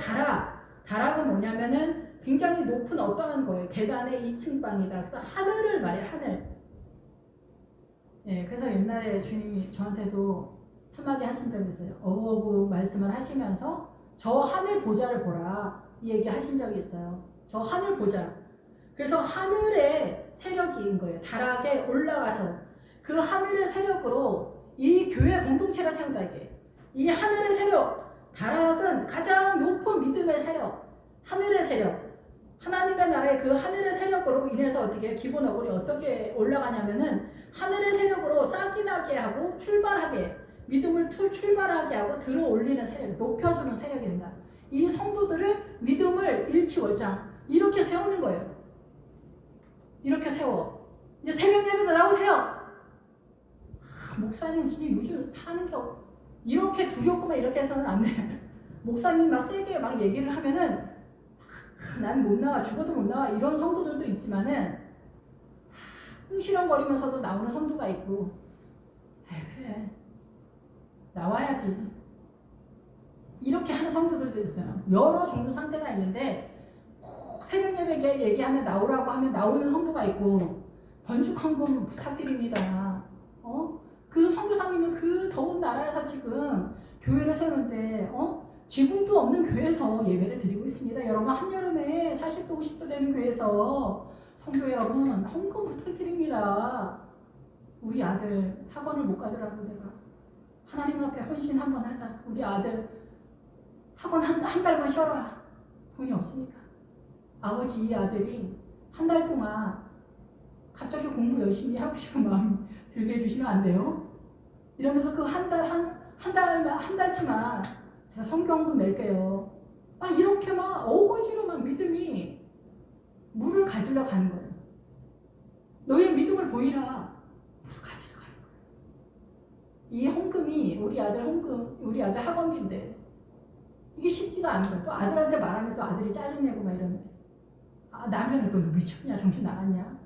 다락은 뭐냐면은 굉장히 높은 어떠한 거예요. 계단의 2층 방이다. 그래서 하늘을 말해, 하늘. 예, 그래서 옛날에 주님이 저한테도 한마디 하신 적이 있어요. 어부 말씀을 하시면서 저 하늘 보좌를 보라 이 얘기 하신 적이 있어요. 저 하늘 보좌. 그래서 하늘의 세력인 거예요. 다락에 올라가서 그 하늘의 세력으로 이 교회 공동체가 세운다 이게. 이 하늘의 세력, 다락은 가장 높은 믿음의 세력, 하늘의 세력, 하나님의 나라의 그 하늘의 세력으로 인해서 어떻게 기본 어글이 어떻게 올라가냐면은 하늘의 세력으로 싹이 나게 하고 출발하게, 믿음을 출발하게 하고 들어 올리는 세력, 높여주는 세력이 된다. 이 성도들을 믿음을 일치월장 이렇게 세우는 거예요. 이렇게 세워. 이제 새벽 예배도 나오세요. 목사님 진짜 요즘 사는 게 이렇게 두렵고만 이렇게 해서는 안 돼. 목사님 막 세게 막 얘기를 하면은 난 못 나와, 죽어도 못 나와 이런 성도들도 있지만은 흥시렁거리면서도 나오는 성도가 있고, 그래 나와야지 이렇게 하는 성도들도 있어요. 여러 종류 상태가 있는데 꼭 새벽 예배 얘기하면 나오라고 하면 나오는 성도가 있고, 건축헌금 부탁드립니다. 그 선교사님은 그 더운 나라에서 지금 교회를 세우는데 지붕도 없는 교회에서 예배를 드리고 있습니다. 여러분 한여름에 40도 50도 되는 교회에서 성도 여러분 헌금 부탁드립니다. 우리 아들 학원을 못 가더라도 내가 하나님 앞에 헌신 한번 하자. 우리 아들 학원 한 달만 쉬어라. 돈이 없으니까. 아버지 이 아들이 한 달 동안 갑자기 공부 열심히 하고 싶은 마음이 들게 해주시면 안 돼요? 이러면서 그 한 달치만 제가 성경금 낼게요. 이렇게 막 어거지로 막 믿음이 물을 가지러 가는 거예요. 너의 믿음을 보이라. 물을 가지러 가는 거예요. 이 헌금이 우리 아들 헌금, 우리 아들 학원비인데 이게 쉽지가 않은 거야. 또 아들한테 말하면 또 아들이 짜증내고 막 이러는데 남편은 또 미쳤냐 정신 나갔냐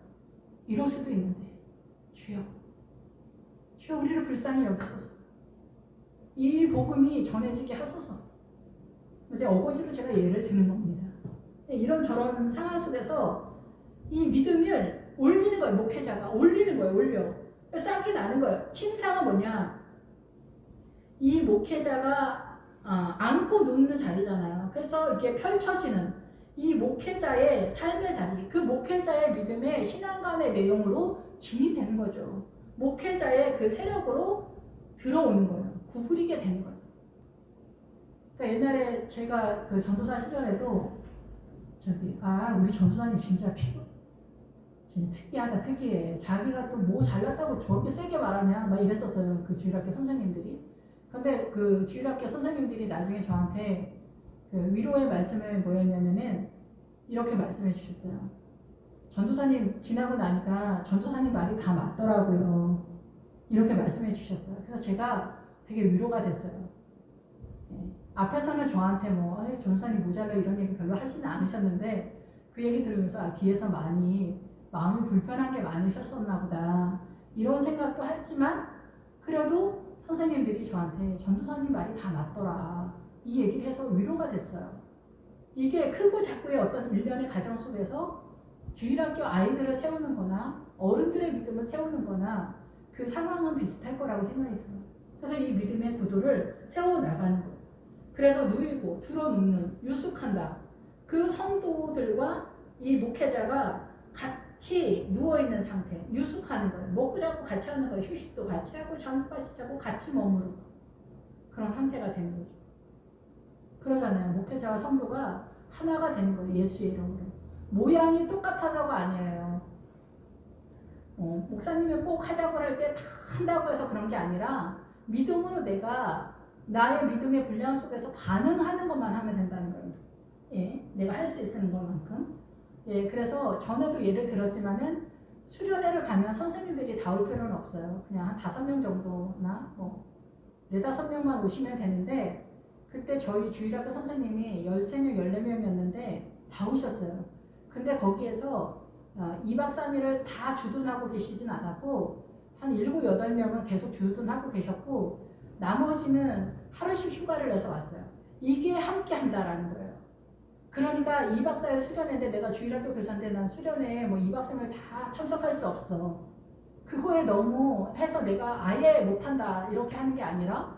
이럴 수도 있는데 주여 우리를 불쌍히 여기소서. 이 복음이 전해지게 하소서. 이제 어거지로 제가 예를 드는 겁니다. 이런저런 상황 속에서 이 믿음을 올리는 거예요. 목회자가 올리는 거예요. 올려. 싹이 나는 거예요. 침상은 뭐냐? 이 목회자가 안고 눕는 자리잖아요. 그래서 이게 펼쳐지는 이 목회자의 삶의 자리, 그 목회자의 믿음의 신앙관의 내용으로 진입되는 거죠. 목회자의 그 세력으로 들어오는 거예요. 구부리게 되는 거예요. 그러니까 옛날에 제가 그 전도사 시절에도 우리 전도사님 진짜 특이하다, 특이해. 자기가 또 뭐 잘났다고 저렇게 세게 말하냐 막 이랬었어요. 그 주일학교 선생님들이. 근데 그 주일학교 선생님들이 나중에 저한테 그 위로의 말씀을 뭐였냐면은 이렇게 말씀해 주셨어요. 전도사님 지나고 나니까 전도사님 말이 다 맞더라고요. 이렇게 말씀해 주셨어요. 그래서 제가 되게 위로가 됐어요. 앞에서는 저한테 전도사님 모자라 이런 얘기 별로 하지는 않으셨는데 그 얘기 들으면서 뒤에서 많이 마음이 불편한 게 많으셨었나 보다 이런 생각도 했지만 그래도 선생님들이 저한테 전도사님 말이 다 맞더라 이 얘기를 해서 위로가 됐어요. 이게 크고 작고의 어떤 일련의 과정 속에서 주일학교 아이들을 세우는 거나 어른들의 믿음을 세우는 거나 그 상황은 비슷할 거라고 생각이 들어요. 그래서 이 믿음의 구도를 세워나가는 거예요. 그래서 누이고 들어눕는 유숙한다. 그 성도들과 이 목회자가 같이 누워있는 상태, 유숙하는 거예요. 먹고 자고 같이 하는 거예요. 휴식도 같이 하고 잠도 같이 자고 같이 머무르고 그런 상태가 되는 거죠. 그러잖아요. 목회자와 성도가 하나가 되는 거예요. 예수의 이름으로. 모양이 똑같아서가 아니에요. 목사님이 꼭 하자고 할 때 다 한다고 해서 그런 게 아니라 믿음으로 내가 나의 믿음의 분량 속에서 반응하는 것만 하면 된다는 거예요. 예, 내가 할 수 있는 것만큼. 예, 그래서 전에도 예를 들었지만은 수련회를 가면 선생님들이 다 올 필요는 없어요. 그냥 한 5명 정도나 4-5명만 오시면 되는데 그때 저희 주일학교 선생님이 13명, 14명이었는데 다 오셨어요. 근데 거기에서 2박 3일을 다 주둔하고 계시진 않았고 한 7, 8명은 계속 주둔하고 계셨고 나머지는 하루씩 휴가를 내서 왔어요. 이게 함께 한다라는 거예요. 그러니까 2박 4일 수련회인데 내가 주일학교 교사인데 난 수련회에 2박 3일 다 참석할 수 없어. 그거에 너무 해서 내가 아예 못한다 이렇게 하는 게 아니라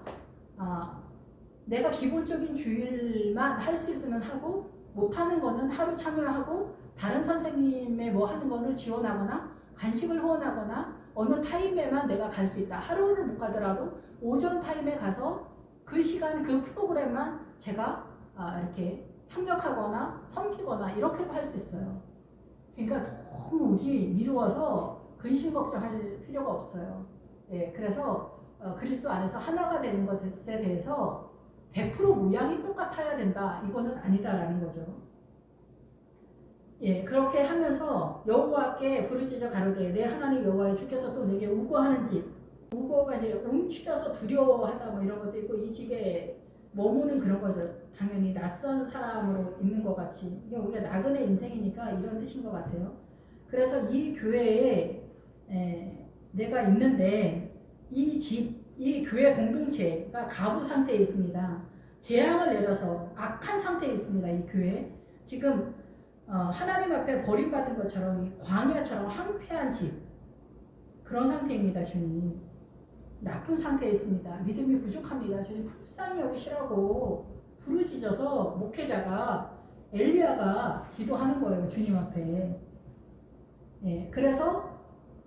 내가 기본적인 주일만 할 수 있으면 하고 못하는 거는 하루 참여하고 다른 선생님의 하는 거를 지원하거나 간식을 후원하거나 어느 타임에만 내가 갈 수 있다. 하루를 못 가더라도 오전 타임에 가서 그 시간 그 프로그램만 제가 이렇게 협력하거나 섬기거나 이렇게도 할 수 있어요. 그러니까 너무 우리 미루어서 근심 걱정할 필요가 없어요. 예, 그래서 그리스도 안에서 하나가 되는 것에 대해서 100% 모양이 똑같아야 된다. 이거는 아니다라는 거죠. 예, 그렇게 하면서 여호와께 부르짖어 가로되 내 하나님 여호와의 주께서 또 내게 우거하는 집, 우거가 이제 움츠려서 두려워하다 이런 것도 있고 이 집에 머무는 그런 거죠. 당연히 낯선 사람으로 있는 것 같이. 이게 우리가 나그네 인생이니까 이런 뜻인 것 같아요. 그래서 이 교회에 내가 있는데 이 집, 이 교회 공동체가 가부 상태에 있습니다. 재앙을 내려서 악한 상태에 있습니다. 이 교회. 지금 하나님 앞에 버림받은 것처럼 이 광야처럼 황폐한 집 그런 상태입니다. 주님. 나쁜 상태에 있습니다. 믿음이 부족합니다. 주님 불쌍히 여기시라고 부르짖어서 목회자가 엘리야가 기도하는 거예요. 주님 앞에. 예, 그래서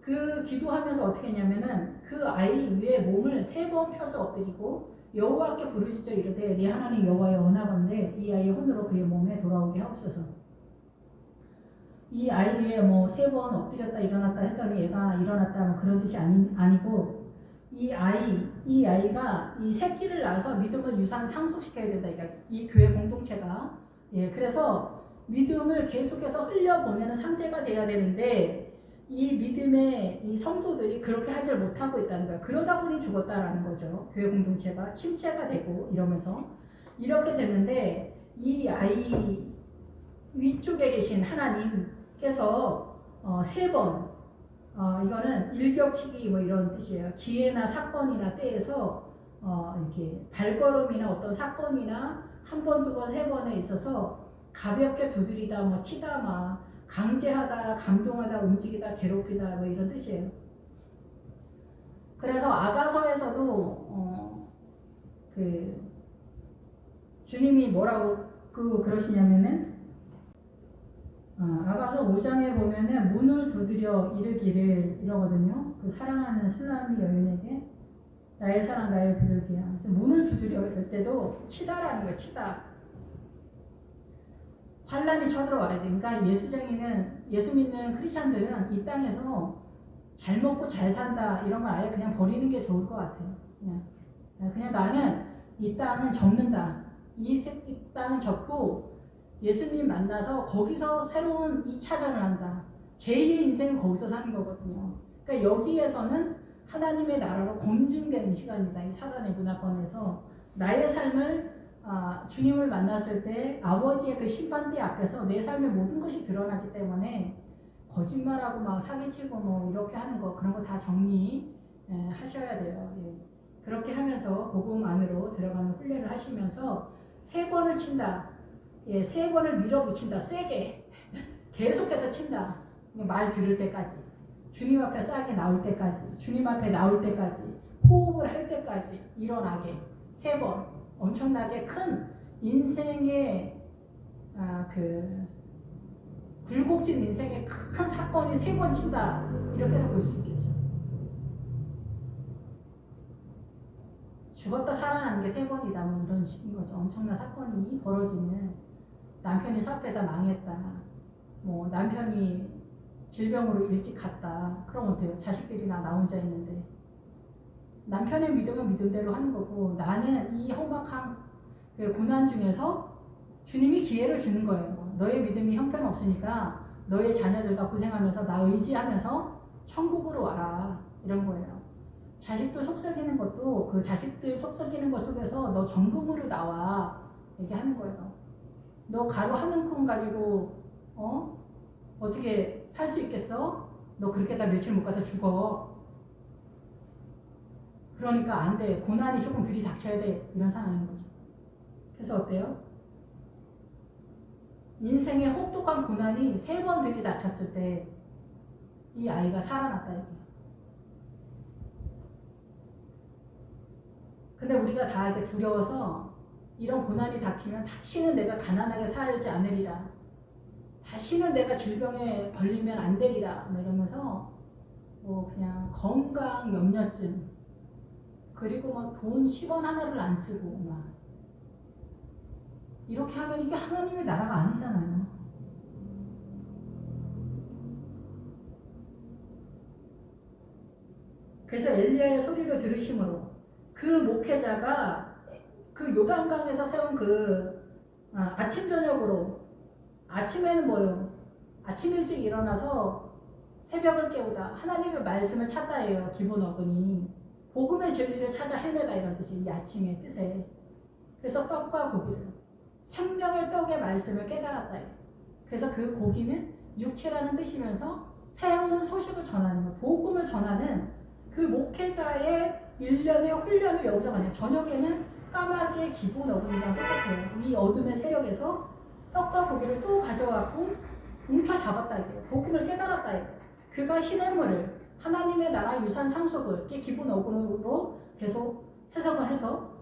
그 기도하면서 어떻게 했냐면은 그 아이 위에 몸을 3번 펴서 엎드리고 여호와께 부르짖어 이르되 네 하나님 여호와여 원하건대 이 아이의 혼으로 그의 몸에 돌아오게 하옵소서. 이 아이 위에 3번 엎드렸다 일어났다 했더니 얘가 일어났다 그런 뜻이 아니고 이 아이가 이 새끼를 낳아서 믿음을 유산 상속시켜야 된다. 그러니까 이 교회 공동체가. 예, 그래서 믿음을 계속해서 흘려보내는 상태가 돼야 되는데 이 믿음의 이 성도들이 그렇게 하질 못하고 있다는 거야. 그러다 보니 죽었다라는 거죠. 교회 공동체가 침체가 되고 이러면서 이렇게 됐는데 이 아이 위쪽에 계신 하나님께서 세 번, 이거는 일격치기 뭐 이런 뜻이에요. 기회나 사건이나 때에서 이렇게 발걸음이나 어떤 사건이나 한 번, 두 번, 세 번에 있어서 가볍게 두드리다, 뭐 치다, 막 강제하다, 감동하다, 움직이다, 괴롭히다, 뭐 이런 뜻이에요. 그래서 아가서에서도 그 주님이 뭐라고 그러시냐면은 아가서 5장에 보면은 문을 두드려 이르기를 이러거든요. 그 사랑하는 술람이 여인에게 나의 사랑 나의 비둘기야. 문을 두드려 이럴 때도 치다라는 거예요. 치다. 환란이 쳐들어와야 돼. 그러니까 예수 믿는 크리스찬들은 이 땅에서 잘 먹고 잘 산다 이런 걸 아예 그냥 버리는 게 좋을 것 같아요. 그냥 나는 이 땅은 접는다. 이 땅은 접고 예수님 만나서 거기서 새로운 2차전을 한다. 제2의 인생은 거기서 사는 거거든요. 그러니까 여기에서는 하나님의 나라로 검증되는 시간이다. 이 사단의 문화권에서 나의 삶을 주님을 만났을 때 아버지의 그 심판대 앞에서 내 삶의 모든 것이 드러나기 때문에 거짓말하고 막 사기치고 뭐 이렇게 하는 거 그런 거 다 정리 하셔야 돼요. 예. 그렇게 하면서 복음 안으로 들어가는 훈련을 하시면서 3번을 친다. 예, 3번을 밀어붙인다. 세게 계속해서 친다. 말 들을 때까지 주님 앞에 싸게 나올 때까지 주님 앞에 나올 때까지 호흡을 할 때까지 일어나게 3번 엄청나게 큰 인생의 그 굴곡진 인생의 큰 사건이 3번 친다 이렇게도 볼 수 있겠죠. 죽었다 살아나는 게 3번이다 뭐 이런 식인 거죠. 엄청난 사건이 벌어지는 남편이 사업에다 망했다. 뭐 남편이 질병으로 일찍 갔다. 그럼 어때요? 자식들이나 나 혼자 있는데 남편의 믿음은 믿음대로 하는 거고 나는 이 험악한 그 고난 중에서 주님이 기회를 주는 거예요. 너의 믿음이 형편없으니까 너의 자녀들과 고생하면서 나 의지하면서 천국으로 와라 이런 거예요. 자식들 속삭이는 것도 그 자식들 속삭이는 것 속에서 너 정금으로 나와 얘기하는 거예요. 너 가루 한 움큼 가지고 어떻게 살 수 있겠어? 너 그렇게 다 며칠 못 가서 죽어. 그러니까 안 돼. 고난이 조금 들이닥쳐야 돼. 이런 상황인 거죠. 그래서 어때요? 인생의 혹독한 고난이 3번 들이닥쳤을 때 이 아이가 살아났다 이거예요. 근데 우리가 다 이렇게 두려워서 이런 고난이 닥치면 다시는 내가 가난하게 살지 않으리라. 다시는 내가 질병에 걸리면 안 되리라. 뭐 이러면서 뭐 그냥 건강 염려증 그리고 막 돈 10원 하나를 안 쓰고 막 이렇게 하면 이게 하나님의 나라가 아니잖아요. 그래서 엘리야의 소리를 들으심으로 그 목회자가 그 요단강에서 세운 아침 저녁으로 아침에는 뭐요? 아침 일찍 일어나서 새벽을 깨우다 하나님의 말씀을 찾다예요. 기본 어근이 복음의 진리를 찾아 헤매다 이런 뜻이 이 아침의 뜻에. 그래서 떡과 고기를 생명의 떡의 말씀을 깨달았다. 그래서 그 고기는 육체라는 뜻이면서 새로운 소식을 전하는 거, 복음을 전하는 그 목회자의 일련의 훈련을 여기서 말해요. 저녁에는 까마귀의 기본 어둠이랑 똑같아요. 이 어둠의 세력에서 떡과 고기를 또 가져왔고 움켜잡았다 이거예요. 복음을 깨달았다 이거예요. 그가 시냇물을 하나님의 나라 유산 상속을 이게 기본 어둠으로 계속 해석을 해서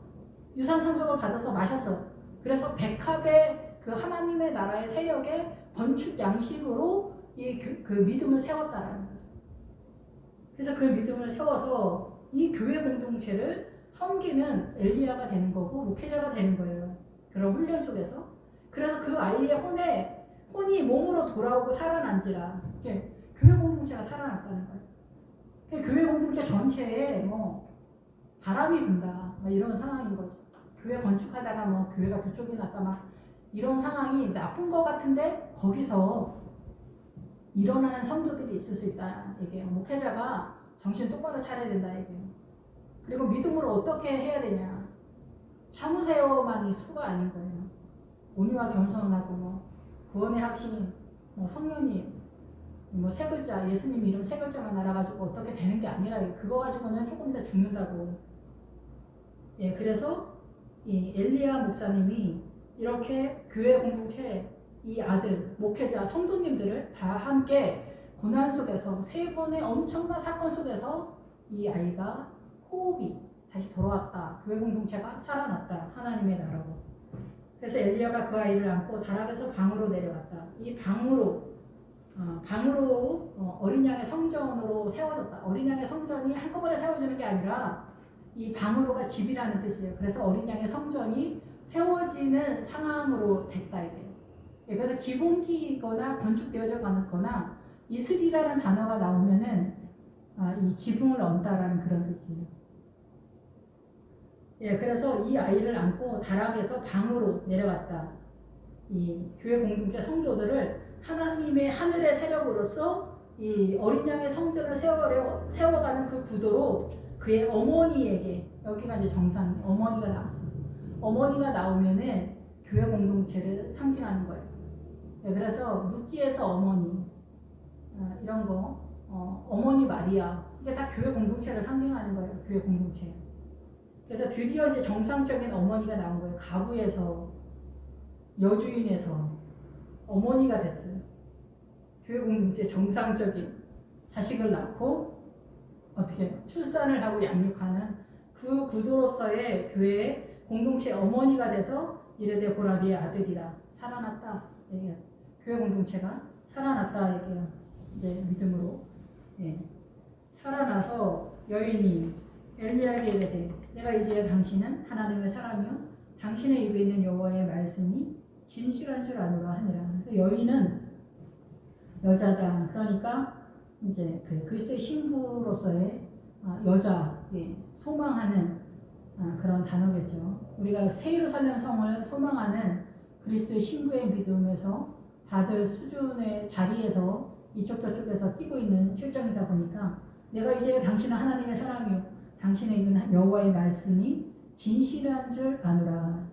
유산 상속을 받아서 마셨어. 그래서 백합의 그 하나님의 나라의 세력의 건축 양식으로 그 믿음을 세웠다라는 거죠. 그래서 그 믿음을 세워서 이 교회 공동체를 섬기는 엘리야가 되는 거고 목회자가 되는 거예요. 그런 훈련 속에서. 그래서 그 아이의 혼이 몸으로 돌아오고 살아난지라. 이게 교회 공동체가 살아났다는 거예요. 교회 공동체 전체에 뭐 바람이 분다. 이런 상황인 거죠. 교회 건축하다가 뭐 교회가 두 쪽이 났다 막 이런 상황이 나쁜 것 같은데 거기서 일어나는 성도들이 있을 수 있다 얘기해요. 목회자가 정신 똑바로 차려야 된다 얘기해요. 그리고 믿음으로 어떻게 해야 되냐. 참으세요만이 수가 아닌 거예요. 온유와 겸손하고 뭐 구원의 확신, 뭐 성령님, 뭐 세 글자, 예수님 이름 세 글자만 알아가지고 어떻게 되는 게 아니라 그거 가지고는 조금 더 죽는다고. 예, 그래서 이 엘리야 목사님이 이렇게 교회 공동체 이 아들, 목회자, 성도님들을 다 함께 고난 속에서 세 번의 엄청난 사건 속에서 이 아이가 호흡이 다시 돌아왔다. 교회 공동체가 살아났다. 하나님의 나라로. 그래서 엘리야가 그 아이를 안고 다락에서 방으로 내려왔다. 이 방으로 어린 양의 성전으로 세워졌다. 어린 양의 성전이 한꺼번에 세워지는 게 아니라 이 방으로가 집이라는 뜻이에요. 그래서 어린 양의 성전이 세워지는 상황으로 됐다 이게. 그래서 기본기거나 건축되어져 가거나 이슬이라는 단어가 나오면은 이 지붕을 얹다라는 그런 뜻이에요. 예, 그래서 이 아이를 안고 다락에서 방으로 내려갔다. 이 교회 공동체 성도들을 하나님의 하늘의 세력으로서 이 어린 양의 성전을 세워가는 그 구도로 그의 어머니에게, 여기가 이제 정상, 어머니가 나왔습니다. 어머니가 나오면은 교회 공동체를 상징하는 거예요. 네, 그래서 묻기에서 어머니, 이런 거, 어머니 마리아, 이게 다 교회 공동체를 상징하는 거예요. 교회 공동체. 그래서 드디어 이제 정상적인 어머니가 나온 거예요. 가부에서, 여주인에서 어머니가 됐어요. 교회 공동체 정상적인 자식을 낳고 어떻게 출산을 하고 양육하는 그 구도로서의 교회의 공동체 어머니가 돼서 이르되 보라 네 아들이라 살아났다 얘기해요. 교회 공동체가 살아났다 얘기해요. 이제 믿음으로 살아나서 여인이 엘리야에게 이르되 내가 이제 당신은 하나님의 사람이요 당신의 입에 있는 여호와의 말씀이 진실한 줄 아노라 하니라. 그래서 여인은 여자다. 그러니까 이제 그 그리스도의 신부로서의 여자, 소망하는 그런 단어겠죠. 우리가 새 예루살렘 성을 소망하는 그리스도의 신부의 믿음에서 다들 수준의 자리에서 이쪽 저쪽에서 뛰고 있는 실정이다 보니까 내가 이제 당신은 하나님의 사람이요 당신의 입은 여호와의 말씀이 진실한 줄 아노라.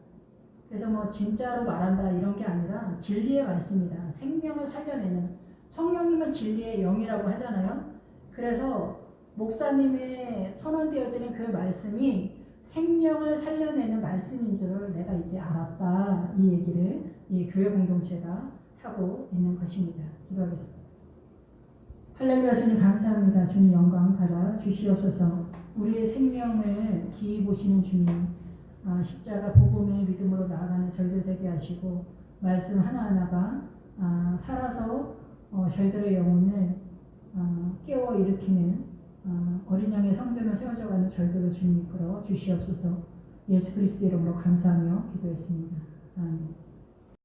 그래서 뭐 진짜로 말한다 이런 게 아니라 진리의 말씀이다. 생명을 살려내는 성령님은 진리의 영이라고 하잖아요. 그래서 목사님의 선언되어지는 그 말씀이 생명을 살려내는 말씀인 줄 내가 이제 알았다. 이 얘기를 이 교회 공동체가 하고 있는 것입니다. 기도하겠습니다. 할렐루야. 주님 감사합니다. 주님 영광 받아 주시옵소서. 우리의 생명을 기이 보시는 주님, 십자가 복음의 믿음으로 나아가는 저희들 되게 하시고 말씀 하나하나가 살아서 저희들의 영혼을 깨워 일으키는 어린 양의 성전을 세워져가는 저희들을 주님 이끌어 주시옵소서. 예수 그리스도 이름으로 감사하며 기도했습니다. 아멘.